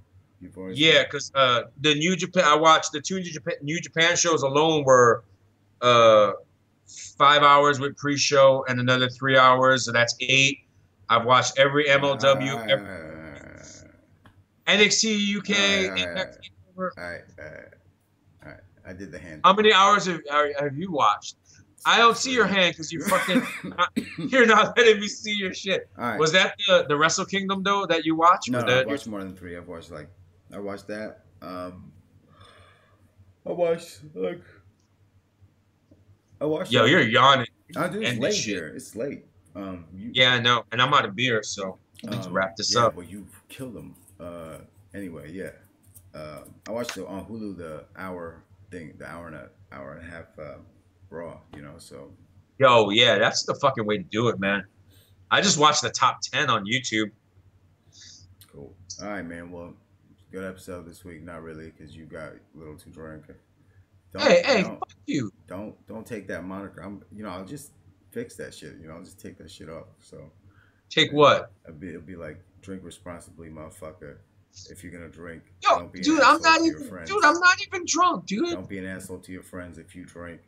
Yeah, because the New Japan, I watched the 2 New Japan shows alone were 5 hours with pre-show and another 3 hours, so that's 8. I've watched every MLW, NXT UK, Impact. All right. I did the hand. How many hours have you watched? I don't see your hand because you're not letting me see your shit. Right. Was that the Wrestle Kingdom though that you watched? No, I watched more than 3. I watched that. Yo, you're yawning. I do. It's late here. It's late. Yeah, I know, and I'm out of beer, so I need to wrap this up. Well, you killed them. Anyway, yeah. I watched on Hulu the hour thing, the hour and a half. Raw, so. Yo, yeah, that's the fucking way to do it, man. I just watched the top 10 on YouTube. Cool. All right, man. Well, good episode this week. Not really, because you got a little too drunk. Hey, fuck you. Don't take that moniker. I'll just fix that shit. I'll just take that shit off. So. Take what? It'll be like drink responsibly, motherfucker. if you're gonna drink. Yo, dude, I'm not even drunk, dude. Don't be an asshole to your friends if you drink.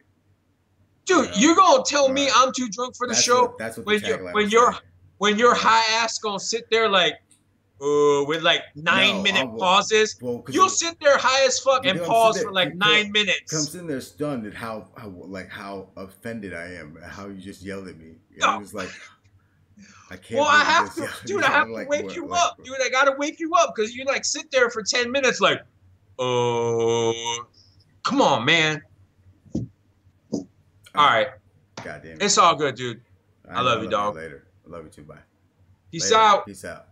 Dude, you're gonna tell me I'm too drunk for the show? That's what when you're high ass gonna sit there like with like 9-minute pauses. You'll sit there high as fuck and pause for like 9 minutes. I'm sitting there stunned at how offended I am at how you just yelled at me. I'm just like, I can't. Well, I have to, dude. I have to wake you up, dude. I gotta wake you up because you like sit there for 10 minutes, like, come on, man. All right. God damn it. It's all good, dude. I love you, dog. Later. I love you too. Bye. Peace out. Peace out.